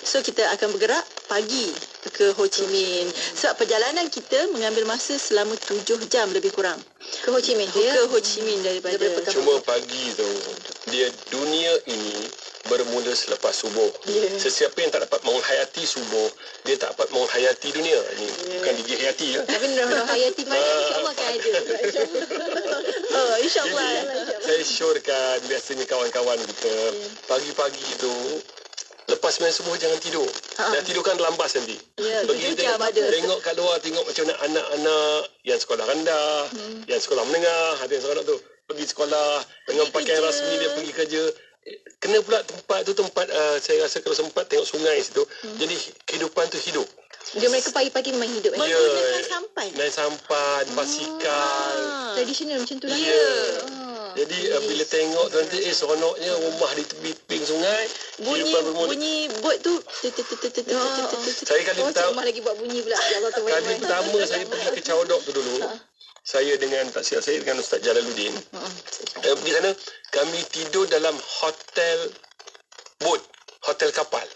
So kita akan bergerak pagi ke Ho Chi Minh. Sebab perjalanan kita mengambil masa selama 7 jam lebih kurang. Ke Ho Chi Minh tu ya? Ke Ho Chi Minh daripada Cuma pagi tu, dia dunia ini bermula selepas subuh. Sesiapa yang tak dapat menghayati subuh, dia tak dapat menghayati dunia. Ini bukan gigi hayati ya. Tapi menghayati malam insya-Allah akan ada. InsyaAllah. Saya syorkan biasanya kawan-kawan kita pagi-pagi tu lepas main subuh jangan tidur. Dah tidur kan lambas nanti. Pergi tengok kat luar, tengok macam mana anak-anak yang sekolah rendah, yang sekolah menengah, ada yang sekolah tu pergi sekolah dengan pakaian rasmi dia pergi kerja. Kena pula tempat tu saya rasa kalau sempat tengok sungai situ. Jadi kehidupan tu hidup. Dia mereka pagi-pagi memang hidup. Menggunakan sampan. Naik sampan, basikal. Tradisional macam tu lah. Jadi bila tengok tu nanti seronoknya rumah di tepi ping sungai. Bunyi bot tu. Saya kali pertama lagi buat bunyi pula. Kali pertama saya pergi ke Caudok tu dulu. Saya dengan tak silap saya dengan Ustaz Jalaluddin. Pergi sana kami tidur dalam hotel boat, hotel kapal.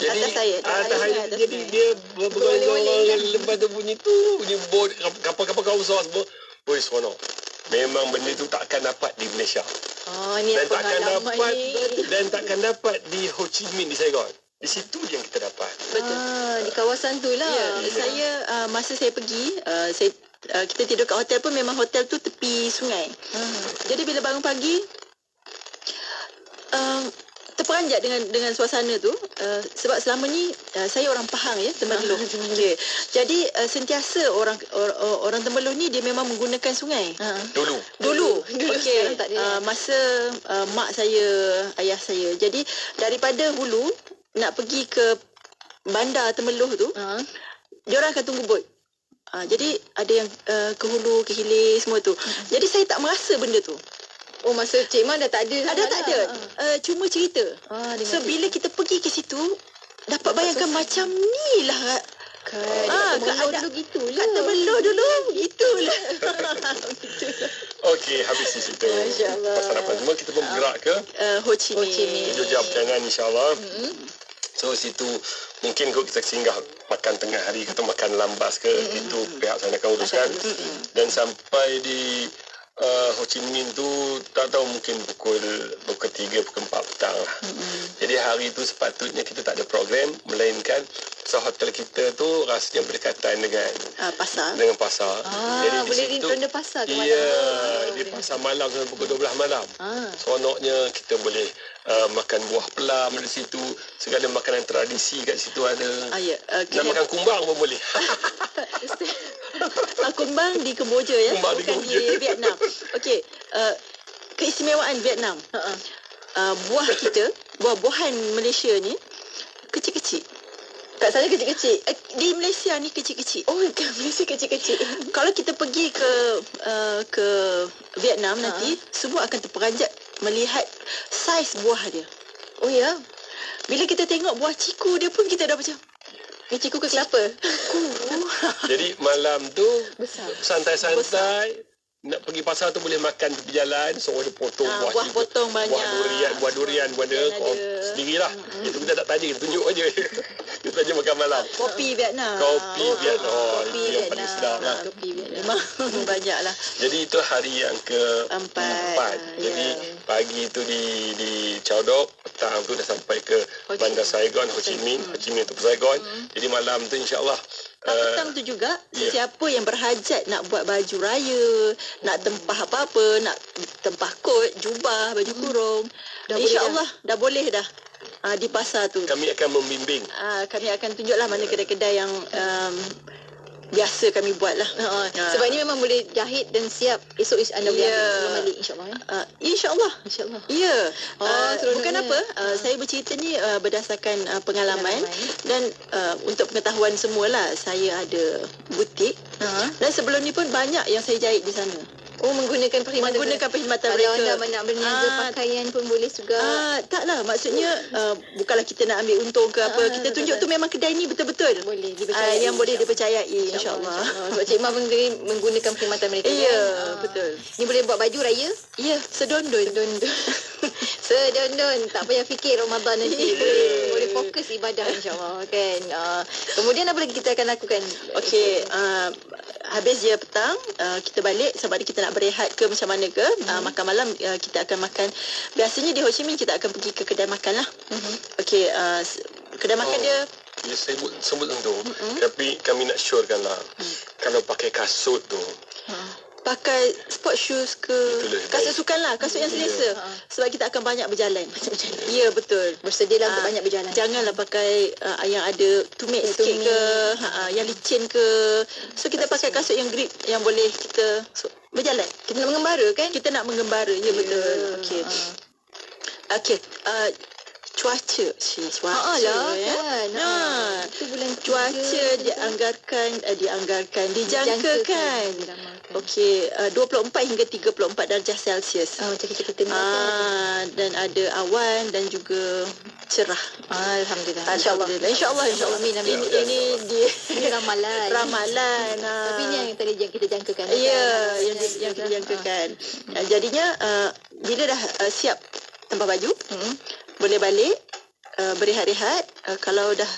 Jadi atas saya. Jadi dia bergolong-golong lepas tu bunyi bot kapal-kapal kau besar semua. Oi seronok. Memang benda tu takkan dapat di Malaysia. Dan takkan dapat di Ho Chi Minh di Saigon. Di situ yang kita dapat. Betul. Di kawasan tu lah. Saya masa saya pergi, kita tidur kat hotel pun memang hotel tu tepi sungai. Jadi bila bangun pagi terperanjat dengan suasana tu, sebab selama ni saya orang Pahang ya, Temerloh. Jadi sentiasa orang Temerloh ni dia memang menggunakan sungai. Dulu. Okey. Masa mak saya, ayah saya. Jadi daripada hulu nak pergi ke bandar Temerloh tu, dia orang akan tunggu bot. Jadi ada yang ke hulu, ke hilir semua tu. Jadi saya tak merasa benda tu. Oh, masa Cik Man dah tak ada. Tak ada. Cuma cerita. So bila kita pergi ke situ, dapat bayangkan macam ni lah. Temerloh dulu gitulah. Kat Temerloh dulu gitulah. Okey, habis di situ. Pasal apa semua kita pun bergerak ke Ho Chi Minh. 7 jam perjalanan insya-Allah. So situ mungkin kalau kita singgah makan tengah hari atau makan lambas ke, itu pihak sana akan uruskan. Dan sampai di Ho Chi Minh tu tak tahu mungkin pukul 3, pukul 4 petang lah. Jadi hari tu sepatutnya kita tak ada program, melainkan hotel kita tu rasanya berdekatan dengan pasar. Dengan pasar. Jadi boleh ronda pasar ke malam? Ya, di pasar malam sampai pukul 12 malam. Seronoknya kita boleh makan buah pelam di situ, segala makanan tradisi kat situ ada. Nak makan kumbang pun boleh. Kumbang di Kemboja ya, bukan di Vietnam. Okey, keistimewaan Vietnam. Buah-buahan Malaysia ni kecil-kecil. Kat sana kecil-kecil. Di Malaysia ni kecil-kecil. Oh, kat Malaysia kecil-kecil. Kalau kita pergi ke Vietnam nanti, semua akan terperanjat melihat saiz buah dia. Oh ya. Bila kita tengok buah ciku dia pun kita dah macam ciku ke kelapa? Jadi malam tu santai-santai nak pergi pasar tu boleh makan tepi jalan, so ada potong buah potong banyak. Buah durian pun ada. Sendirilah. Itu kita tak tanya, kita tunjuk aja. Kita aja makan malam. Kopi Vietnam. Kopi Vietnam. Itu yang paling sedap lah. Kopi Vietnam. Banyaklah. Jadi itu hari yang keempat. Jadi pagi tu di Caudok, petang tu dah sampai ke Bandar Saigon, Ho Chi Minh. Ho Chi Minh tu Saigon. Jadi malam tu insya-Allah petang tu juga sesiapa yang berhajat nak buat baju raya, nak tempah apa-apa, nak tempah kot, jubah, baju kurung, insya-Allah dah boleh dah. Di pasar tu kami akan membimbing. Kami akan tunjuklah mana kedai-kedai yang biasa kami buat lah. Sebab ini memang boleh jahit dan siap esok anda boleh ambil balik insya-Allah. InsyaAllah. Ya. Bukan apa. Saya bercerita ni berdasarkan pengalaman dan untuk pengetahuan semualah, saya ada butik dan sebelum ni pun banyak yang saya jahit di sana. Oh, menggunakan perkhidmatan mereka. Kalau anda nak berniaga pakaian pun boleh juga. Taklah, maksudnya bukanlah kita nak ambil untung ke apa. Kita tunjuk tu memang kedai ni betul-betul boleh dipercayai. Yang boleh dipercayai insya-Allah. Sebab Cik Ma menggunakan perkhidmatan mereka. Ya, betul. Ni boleh buat baju raya? Ya, sedondon. Sedon-don, tak payah fikir Ramadan nanti. Boleh fokus ibadah insya-Allah kan. Kemudian apa lagi kita akan lakukan? Okey, habis je petang, kita balik sama ada kita nak berehat ke macam mana ke. Makan malam kita akan makan. Biasanya di Ho Chi Minh kita akan pergi ke kedai makan lah. Okey, kedai makan dia saya sebut tu. Tapi kami nak syorkan lah. Kalau pakai kasut tu, pakai sport shoes ke kasut sukan lah, kasut yang selesa. Sebab kita akan banyak berjalan. Ya, betul. Bersedialah untuk banyak berjalan. Janganlah pakai yang ada tumit sikit ke, yang licin ke. So kita pakai kasut yang grip, yang boleh kita berjalan. Kita nak mengembara kan? Kita nak mengembara. Ya, betul. Okey. Okey, cuaca. Cuaca lah ya. kan. Itu bulan cuaca dijangkakan. Okey, 24 hingga 34 darjah Celsius. Macam kita tengok. Dan ada awan dan juga cerah. Alhamdulillah. InsyaAllah. Amin. Ini ramalan. Tapi ini yang tadi yang kita jangkakan. Ya, yang kita jangkakan. Jadinya bila dah siap tempah baju, boleh balik berehat-rehat. Kalau dah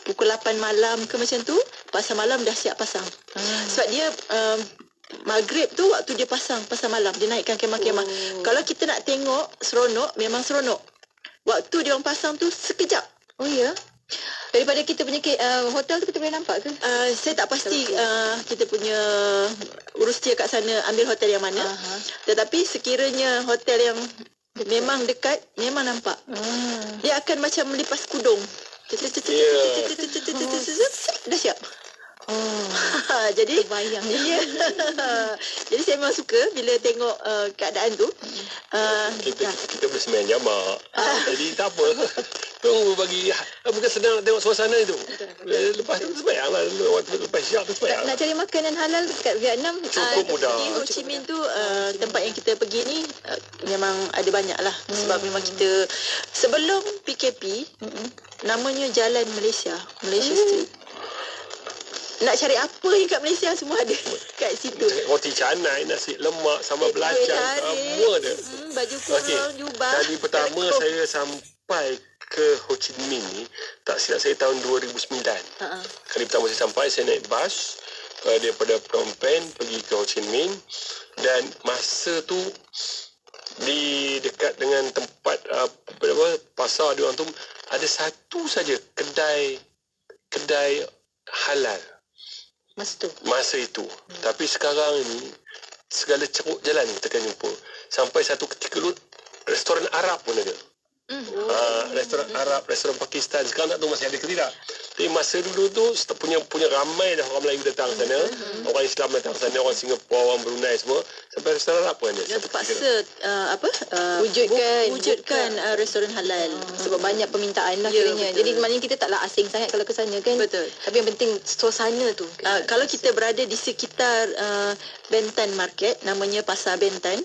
pukul 8 malam ke macam tu, pasar malam dah siap pasang. Sebab dia maghrib tu waktu dia pasang pasar malam, dia naikkan kemah-kemah. Kalau kita nak tengok seronok, memang seronok. Waktu dia orang pasang tu sekejap. Oh ya. Daripada kita punya hotel tu kita boleh nampak ke? Saya tak pasti kita punya urus dia kat sana ambil hotel yang mana. Tetapi sekiranya hotel yang memang dekat, memang nampak. Dia akan macam melipas kudung. Dah siap. Jadi bayang. Ya. Jadi saya memang suka bila tengok keadaan tu. Kita boleh sembahyang jamak. Jadi tak apa. Tunggu bagi bukan senang tengok suasana itu. Lepas tu sembahyanglah, waktu lepas syak tu sembahyang. Nak cari makanan halal dekat Vietnam cukup mudah. Di Ho Chi Minh tu tempat yang kita pergi ni memang ada banyak lah. Sebab memang kita sebelum PKP namanya Jalan Malaysia Street. Nak cari apa yang kat Malaysia semua ada kat situ. Roti canai, nasi lemak, sambal belacan, semua ada. Baju kurung, jubah. Kali pertama saya sampai ke Ho Chi Minh ni, tak silap saya tahun 2009. Kali pertama saya sampai, saya naik bas daripada Phnom Penh pergi ke Ho Chi Minh. Dan masa tu di dekat dengan tempat pasar dia orang tu ada satu saja kedai halal. Masa itu. Tapi sekarang ni segala ceruk jalan kita akan jumpa. Sampai satu ketika dulu restoran Arab pun ada. Restoran Arab, restoran Pakistan. Sekarang tak tahu masih ada ke tidak. Tapi masa dulu tu punya ramai dah orang Melayu datang sana, orang Islam datang sana, orang Singapura, orang Brunei semua. Sampai restoran Arab pun ada. Yang terpaksa wujudkan restoran halal. Sebab banyak permintaan lah kiranya. Jadi maknanya kita taklah asing sangat kalau ke sana kan. Betul. Tapi yang penting suasana tu. Kalau kita berada di sekitar Bentan Market, namanya Pasar Bentan.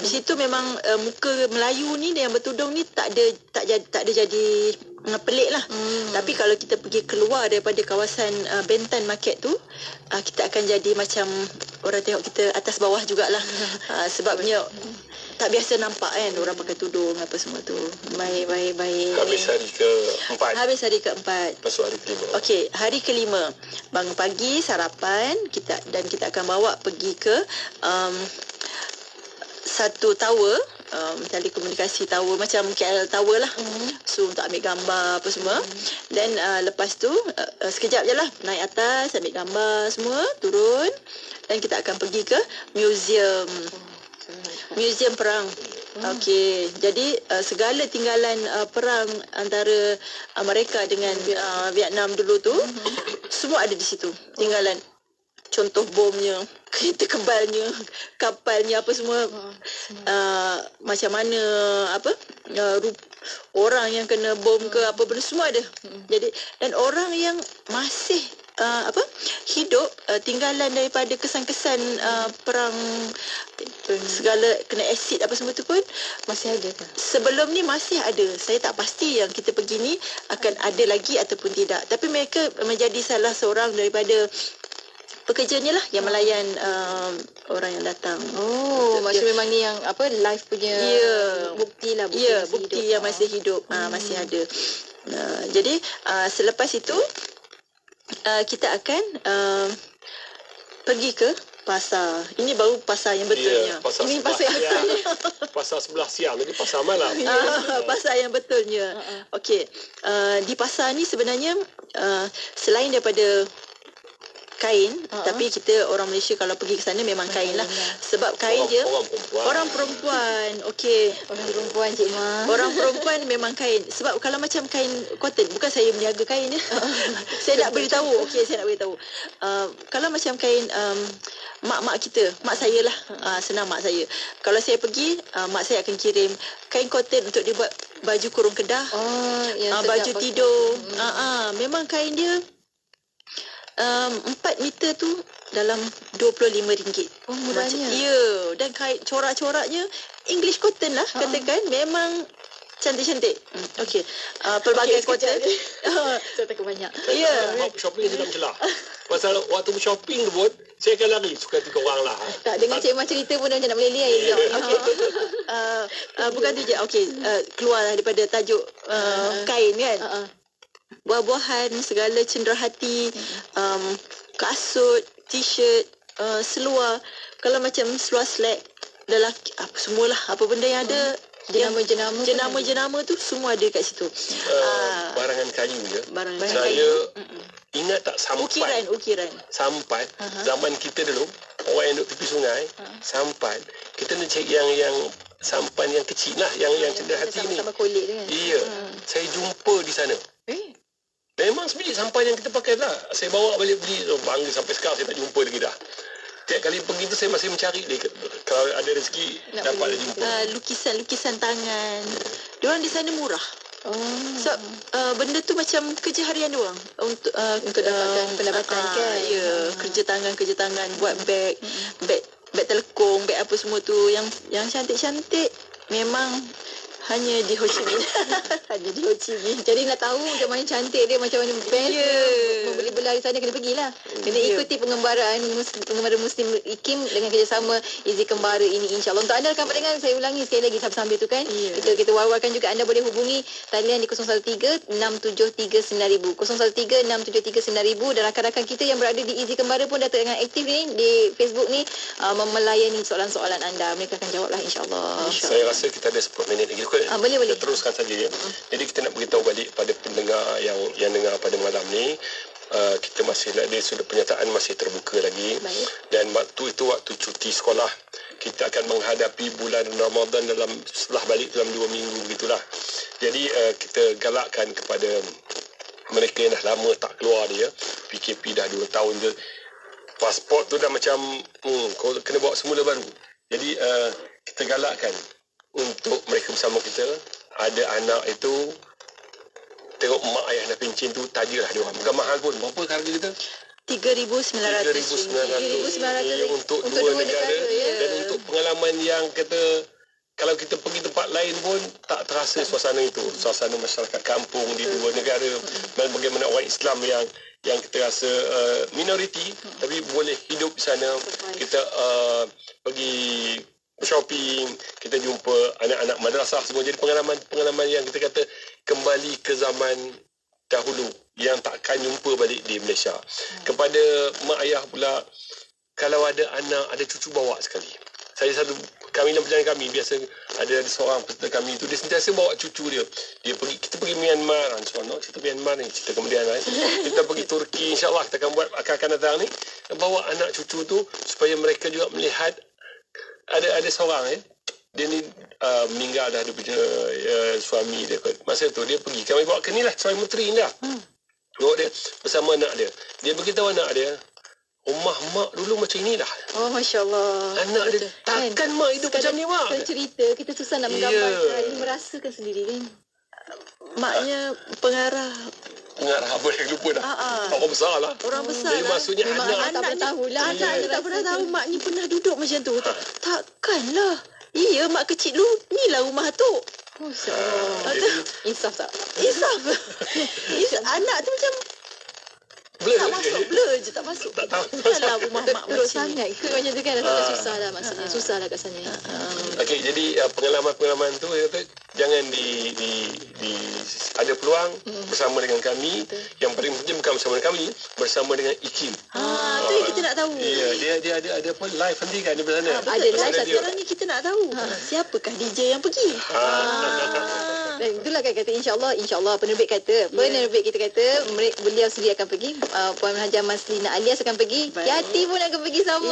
Di situ memang muka Melayu ni yang bertudung ni tak ada jadi pelik lah. Tapi kalau kita pergi keluar daripada kawasan Bentan Market tu, kita akan jadi macam orang tengok kita atas bawah jugalah. Sebabnya tak biasa nampak kan orang pakai tudung apa semua tu. Baik. Habis hari keempat. Masuk hari kelima. Okey, hari kelima. Bangun pagi, sarapan, kita akan bawa pergi ke satu tower, telekomunikasi tower, macam KL Tower lah. So untuk ambil gambar apa semua. Dan lepas tu sekejap je lah naik atas, ambil gambar semua, turun. Dan kita akan pergi ke muzium perang. Okey, jadi segala tinggalan perang antara Amerika dengan Vietnam dulu tu semua ada di situ. Tinggalan contoh bomnya, kereta kebalnya, kapalnya apa semua, macam mana orang yang kena bom ke apa benda semua ada. Jadi dan orang yang masih hidup, tinggalan daripada kesan-kesan perang, segala kena asid apa semua tu pun masih ada. Sebelum ni masih ada. Saya tak pasti yang kita pergi ni akan ada lagi ataupun tidak. Tapi mereka menjadi salah seorang daripada pekerjanya lah yang melayan orang yang datang. Maksudnya memang ni yang apa live punya bukti lah. Bukti yang masih hidup. Masih ada. Jadi selepas itu kita akan pergi ke pasar. Ini baru pasar yang betulnya. Ini pasar yang betulnya. Pasar sebelah siang, jadi pasar malam. Pasar yang betulnya. Okey. Di pasar ni sebenarnya selain daripada kain, tapi kita orang Malaysia kalau pergi ke sana memang kain lah. Sebab kain orang perempuan. Okey. Orang perempuan, Cik Ma. Orang perempuan memang kain. Sebab kalau macam kain cotton, bukan saya meniaga kain ya. Saya nak beritahu. Okey, saya nak beritahu. Kalau macam kain mak kita, mak saya lah. Senang mak saya. Kalau saya pergi, mak saya akan kirim kain cotton untuk dia buat baju kurung kedah. Baju tidur. Memang kain dia 4 meter tu dalam RM25. Murahnya. Ya, dan kain corak-coraknya English cotton lah katakan. Memang cantik-cantik. Okey. Pelbagai cotton. Saya takut banyak. Ya. Shopping saya tak mencelah. Pasal waktu shopping tu pun saya akan lari suka 3 orang lah. Tak, dengar Cik Ma cerita pun dah macam nak meleleh air. Okey. Bukan tu je. Okey, keluar daripada tajuk kain kan. Buah-buahan, segala cenderahati, kasut, t-shirt, seluar. Kalau macam seluar slack, lelaki, semualah apa benda yang ada, jenama-jenama tu semua ada kat situ. Barangan kayu je. Barangan saya kayu. Ingat tak sampan? Ukiran. Sampan. Zaman kita dulu, orang yang duduk tepi sungai, sampan. Kita nak cari yang sampan yang kecil lah, yang cenderahati ni. Sama kulit tu kan. Iya. Saya jumpa di sana. Memang sebiji sampan yang kita pakai lah. Saya bawa balik beli. Bangga sampai sekarang saya tak jumpa lagi dah. Tiap kali pergi tu saya masih mencari dia. Kalau ada rezeki dapat dia jumpa. Lukisan tangan. Diorang di sana murah. So benda tu macam kerja harian diorang untuk dapatkan pendapatan kan. Ya, kerja tangan buat beg telekong, beg apa semua tu yang cantik-cantik memang hanya di Ho Chi Minh. Hanya di Ho Chi Minh. Jadi nak tahu macam mana cantik dia, macam mana best membeli belah di sana, kena pergilah. Kena ikuti pengembara Muslim IKIM dengan kerjasama Izi Kembara ini, insyaAllah. Untuk anda rekan pendengar, saya ulangi sekali lagi sambil tu kan. Kita war-warkan juga, anda boleh hubungi talian di 013-673-9000. 013-673-9000. Dan rakan-rakan kita yang berada di Izi Kembara pun dah tengah aktif ni di Facebook ni, melayani soalan-soalan anda. Mereka akan jawablah insyaAllah. Saya rasa kita ada 10 minit lagi. Boleh. Kita teruskan saja ya. Jadi kita nak beritahu balik pada pendengar yang dengar pada malam ni, kita masih ada sudut penyataan masih terbuka lagi. Baik. Dan waktu cuti sekolah, kita akan menghadapi bulan Ramadan setelah balik dalam 2 minggu begitulah. Jadi kita galakkan kepada mereka yang dah lama tak keluar dia, PKP dah 2 tahun je, pasport tu dah macam kau kena bawa semula baru. Jadi kita galakkan untuk mereka bersama kita. Ada anak itu tengok mak ayah dah pencen tu, tajalah dia orang. Bukan mahal pun. Berapa harga kita? RM3,900 untuk dua negara dan untuk pengalaman yang kata kalau kita pergi tempat lain pun tak terasa suasana itu, suasana masyarakat kampung di dua negara. Dan bagaimana orang Islam yang kita rasa minoriti tapi boleh hidup di sana. Kita pergi shopping, kita jumpa anak-anak madrasah semua. Jadi pengalaman yang kita kata kembali ke zaman dahulu yang takkan jumpa balik di Malaysia. Kepada mak ayah pula, kalau ada anak, ada cucu, bawa sekali. Kami dalam perjalanan kami biasa ada seorang peserta kami tu, dia sentiasa bawa cucu dia. Kita pergi Myanmar, cerita Myanmar ni, cerita kemudian kita pergi Turki, insya-Allah kita akan buat akan datang ni, bawa anak cucu tu supaya mereka juga melihat. Ada seorang dia ni meninggal dah, dia punya suami dia. Masa tu dia pergi, kami bawa ke ni lah, suami menteri ni lah. Bawa dia bersama anak dia. Dia beritahu anak dia, rumah mak dulu macam inilah. Oh, Masya Allah. Anak dia, takkan mak hidup macam ni mak. Kalau cerita, kita susah nak menggambarkan. Dia merasakan sendiri kan. Maknya pengarah apa yang lupa dah. Orang besar lah. Orang besar jadi lah. maksudnya anak tak pernah tahu lah. Anak tak pernah tahu maknya pernah duduk macam tu. Takkanlah. Iya, mak kecil lu, inilah rumah tu. Insaf tak? Insaf. Anak tu macam blur Tak masuk, blur je tak masuk. Tak tahu. Alah rumah mak Teruk macam ni. sangat ikut macam tu kan. Rasa susah lah maksudnya. Susah lah kat sana. Okey, jadi pengalaman-pengalaman tu saya kata jangan ada peluang bersama dengan kami. Yang paling penting bukan bersama dengan kami, bersama dengan IKIM. Tu yang kita nak tahu. Ya, dia ada apa live nanti kan di sana. Ada live sekarang ni kita nak tahu. Siapakah DJ yang pergi? Dan itulah kan kata insyaAllah penerbit kata kita kata beliau sendiri akan pergi, Puan Hajar Maslina Alias akan pergi, Yati pun akan pergi sama.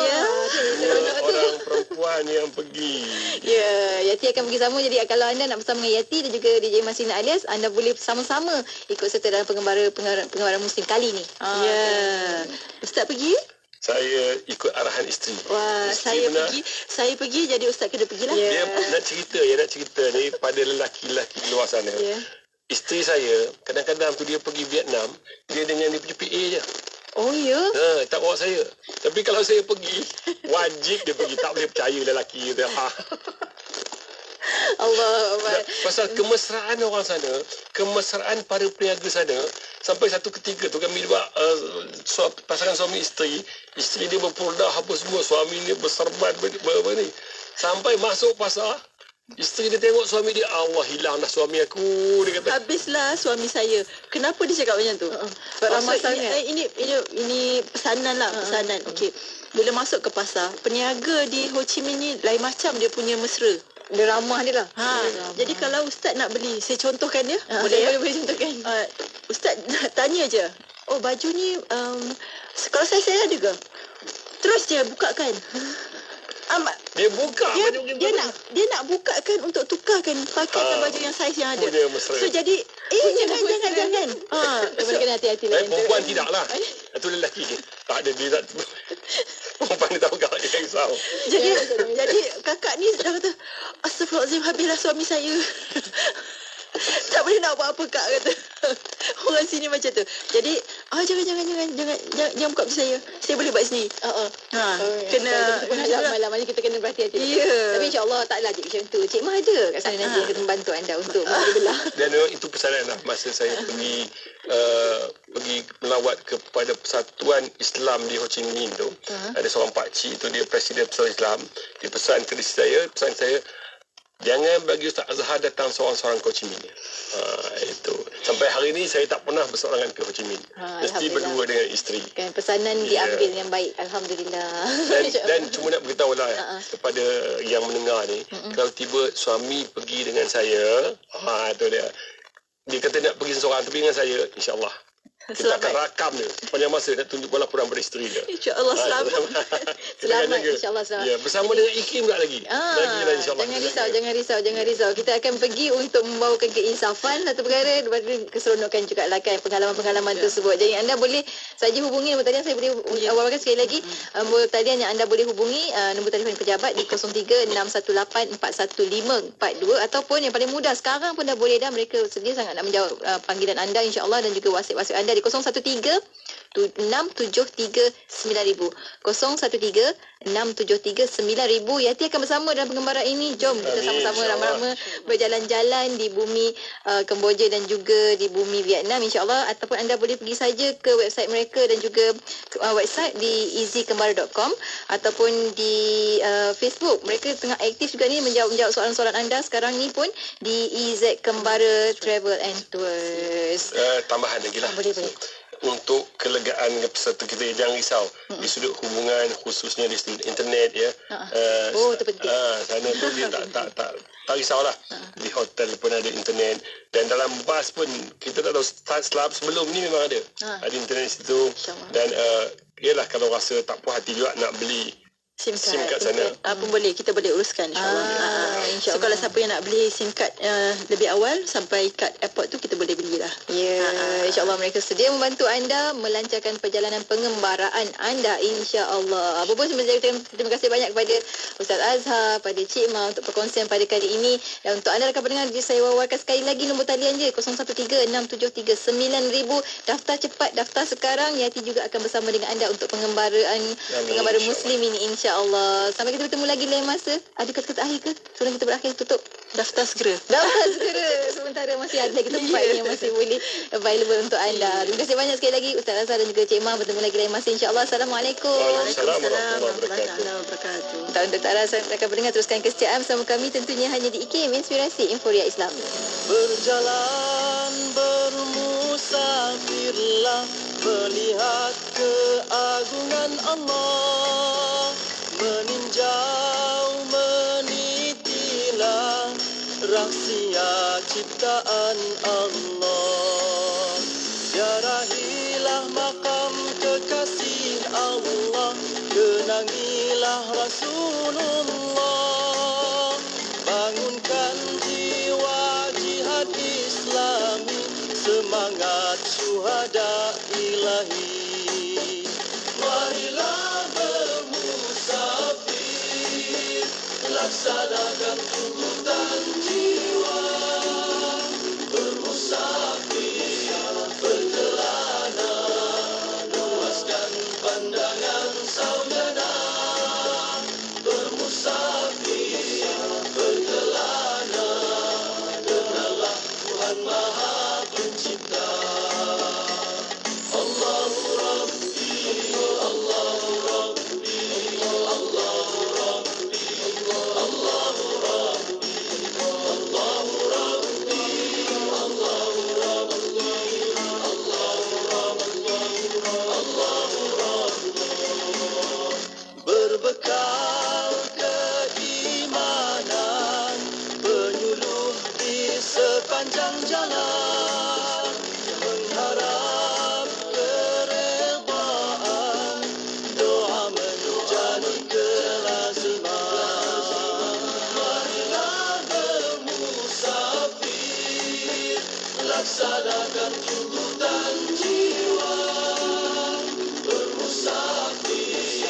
Orang perempuan yang pergi. Ya, Yati akan pergi sama. Jadi kalau anda nak bersama dengan Yati dan juga DJ Maslina Alias, anda boleh sama-sama ikut serta dalam pengembaraan musim kali ni. Ustaz pergi? Saya ikut arahan isteri. Wah, isteri saya pergi jadi ustaz kena pergilah. Dia nak cerita ni pada lelaki-lelaki di luar sana. Isteri saya kadang-kadang tu dia pergi Vietnam, dia dengan dia punya PA je. Oh ya? Tak bawa saya. Tapi kalau saya pergi, wajib dia pergi. Tak boleh percaya lelaki dia. Allah. Pasal kemesraan orang sana, kemesraan para peniaga sana, sampai satu ketika tu kami buat pasangan suami isteri dia berpurdah apa semua, suami dia berserban apa ni. Sampai masuk pasar, isteri dia tengok suami dia, Allah hilang dah suami aku, dia kata. Habislah suami saya. Kenapa dia cakap macam tu? Ramah sangat. Ini pesanan lah, pesanan. Okey. Bila masuk ke pasar, peniaga di Ho Chi Minh ni lain macam dia punya mesra. Dia ramah dia lah. Jadi kalau ustaz nak beli, saya contohkan dia. Boleh contohkan. Ustaz tanya je. Oh, baju ni kalau saya ada ke? Terus je bukakan. Dia buka dia nak bukakan untuk tukarkan pakaikan baju yang saiz yang ada. So jadi jangan. Boleh kena hati-hati lah. Perempuan tidaklah. Itu lelaki. Tak ada dia tak. Perempuan ni tahu kalau dia risau. Jadi kakak ni dah kata, astagfirullahalazim, habislah suami saya. Tak boleh nak buat apa kak, kata. Orang sini macam tu. Jadi jangan buka baju saya. Saya boleh buat sendiri. Kena malam-malam kita kena berhati-hati. Tapi insya-Allah taklah je macam tu. Cik Mah ada kat sana nanti akan membantu anda untuk belah. Dan itu pesanan lah masa saya pergi melawat kepada Persatuan Islam di Ho Chi Minh tu. Ada seorang pakcik tu, dia Presiden Persatuan Islam. Dia pesan saya jangan bagi Ustaz Azhar datang seorang-seorang ke Ho Chi Minh. Itu. Sampai hari ni saya tak pernah berseorangan ke Ho Chi Minh. Mesti berdua dengan isteri. Kan pesanan diambil dengan baik. Alhamdulillah. Dan cuma nak beritahu lah kepada yang mendengar ni, kalau tiba suami pergi dengan saya, tu dia. Dia kata nak pergi seorang tapi dengan saya, insya-Allah. Kita akan rakam dia sepanjang masa nak tunjuk laporan pada isteri dia. InsyaAllah selamat. Selamat, insyaAllah selamat. Ya, bersama dengan IKIM tak lagi. Lagilah insyaAllah. Jangan risau. Kita akan pergi untuk membawakan keinsafan satu perkara daripada keseronokan juga lah kan pengalaman-pengalaman tersebut. Jadi anda boleh saja hubungi nombor talian, saya boleh awalkan sekali lagi. Nombor talian yang anda boleh hubungi, nombor telefon pejabat di 03-618-41542 ataupun yang paling mudah sekarang pun dah boleh dah, mereka sedia sangat nak menjawab panggilan anda insyaAllah, dan juga WhatsApp anda di 013-673-9000. 013-673-9000. Yati akan bersama dalam pengembaraan ini. Jom kita sama-sama ramai-ramai berjalan-jalan di bumi Kemboja dan juga di bumi Vietnam insya-Allah. Ataupun anda boleh pergi saja ke website mereka dan juga website di easykembara.com ataupun di Facebook. Mereka tengah aktif juga ni menjawab soalan-soalan anda sekarang ni pun di EZ Kembara Travel and Tours. Tambahan lagi lah. Boleh. Untuk kelegaan peserta kita, jangan risau di sudut hubungan, khususnya di sudut internet ya. Itu penting. Sana tu dia tak risaulah. Di hotel pun ada internet, dan dalam bas pun kita tak tahu start sebelum ni memang ada. Ada internet di situ. Dan ialah kalau rasa tak puas hati juga nak beli SIM card sana. Pun boleh, kita boleh uruskan insyaAllah. So kalau siapa yang nak beli SIM card lebih awal sampai kat airport tu, kita boleh belilah. InsyaAllah mereka sedia membantu anda melancarkan perjalanan pengembaraan anda insyaAllah. Apa pun terima kasih banyak kepada Ustaz Azhar, pada Cik Ma untuk perkongsian pada kali ini. Dan untuk anda rakan pendengar, saya wawarkan sekali lagi nombor talian je 0136739000. Daftar cepat, daftar sekarang. Yati juga akan bersama dengan anda untuk pengembaraan muslim ini insyaAllah. Masya-Allah. Sampai kita bertemu lagi lain masa. Ada kata-kata akhir ke? Sebelum kita berakhir tutup. Daftar segera. Daftar segera. Sementara masih ada lagi tempat yang masih boleh available untuk anda. Terima kasih banyak sekali lagi Ustaz Azhar dan juga Cik Mah. Bertemu lagi lain masa insya-Allah. Assalamualaikum. Waalaikumsalam warahmatullahi wabarakatuh. Dan Dr. Azhar akan mendengar teruskan kesetiaan bersama kami tentunya hanya di IKIM Inspirasi Inforia Islam. Berjalan bermusafirlah melihat keagungan Allah, meninjau menitilah rahsia ciptaan Allah. Ziarahilah makam kekasih Allah, kenangilah Rasulullah, bangunkan jiwa jihad Islami, semangat syuhada ilahi. Marilah bermusafir, laksanakan tuntutan jiwa. Bermusafir, berkelana, luaskan pandangan saudara. Bermusafir, berkelana, kenallah Tuhan Maha Pencipta. Allahu Rabbi, Allahu Rabbi, Allahu Rabbi, Allahu Rabbi, Allahu Rabbi, Allahu Rabbi, Allahu Rabbi, Allahu Rabbi. Berbekal keimanan, penyuluh di sepanjang jalan, mengharap keredaan, doa menjadi kelaziman. Marilah bermusafir, laksanakan tuntutan jiwa. Bermusafir,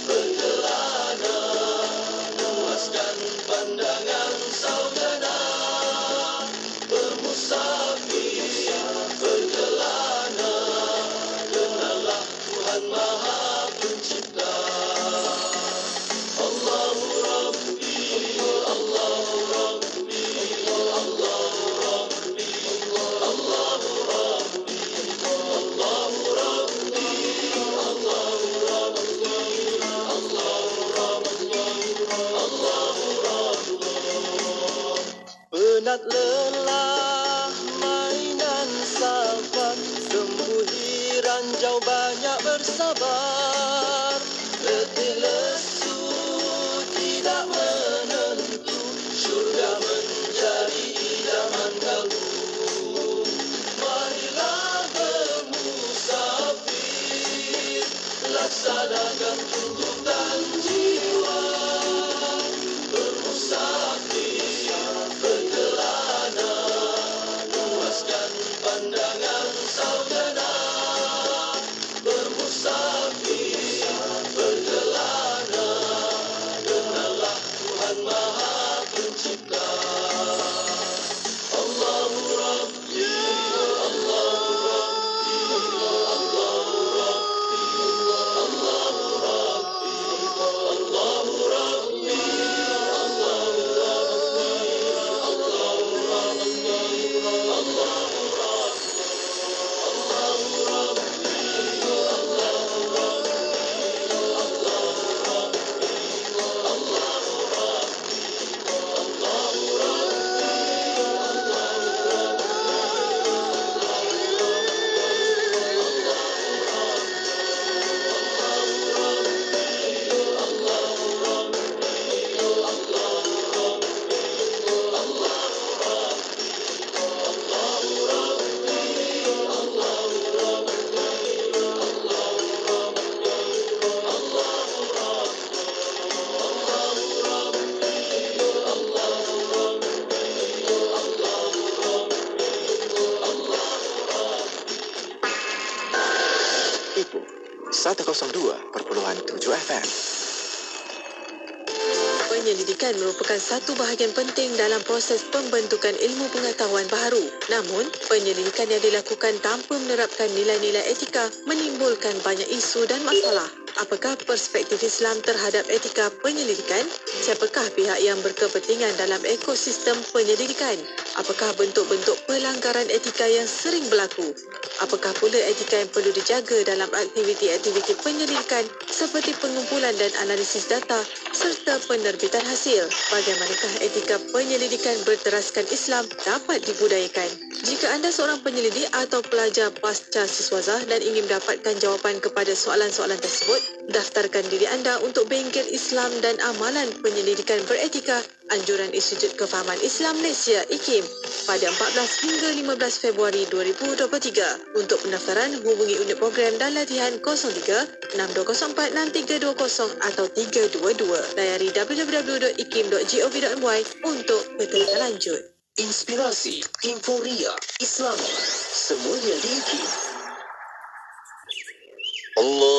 berkelana, luaskan pandangan saudara. Bermusafir, berkelana, kenallah Tuhan Maha Pencipta. Allahu Rabbi, Allahu Rabbi, Allahu Rabbi, Allahu Rabbi, Allahu Rabbi, Allahu Rabbi, Allahu Rabbi, Allahu Rabbi. Penat lelah mainan safar, sembunyi ranjau banyak bersabar. Letih lesu tidak menentu, syurga menjadi idaman kalbu. Marilah bermusafir, laksanakan tuntutan jiwa. Bermusafir, berkelana, luaskan pandangan saudara. Bermusafir, berkelana, kenallah Tuhan Maha Pencipta. Allahu Rabbi, Allahu Rabbi, Allahu Rabbi, Allahu Rabbi, Allahu Rabbi, Allahu Rabbi, Allahu Rabbi, Allahu Rabbi, Allahu Rabbi, Allahu Rabbi, Allahu Rabbi, Allahu Rabbi, Allahu Ibu 102.7 FM. Penyelidikan merupakan satu bahagian penting dalam proses pembentukan ilmu pengetahuan baharu. Namun, penyelidikan yang dilakukan tanpa menerapkan nilai-nilai etika menimbulkan banyak isu dan masalah. Apakah perspektif Islam terhadap etika penyelidikan? Siapakah pihak yang berkepentingan dalam ekosistem penyelidikan? Apakah bentuk-bentuk pelanggaran etika yang sering berlaku? Apakah pula etika yang perlu dijaga dalam aktiviti-aktiviti penyelidikan seperti pengumpulan dan analisis data serta penerbitan hasil? Bagaimanakah etika penyelidikan berteraskan Islam dapat dibudayakan? Jika anda seorang penyelidik atau pelajar pasca siswazah dan ingin mendapatkan jawapan kepada soalan-soalan tersebut, daftarkan diri anda untuk Bengkel Islam dan Amalan Penyelidikan Beretika Anjuran Institut Kefahaman Islam Malaysia IKIM pada 14 hingga 15 Februari 2023. Untuk pendaftaran, hubungi unit program dan latihan 03-6204-6320 atau 322. Layari www.ikim.gov.my untuk bertanya lanjut. Inspirasi, Inforia, Islami, semuanya di IKIM. Allah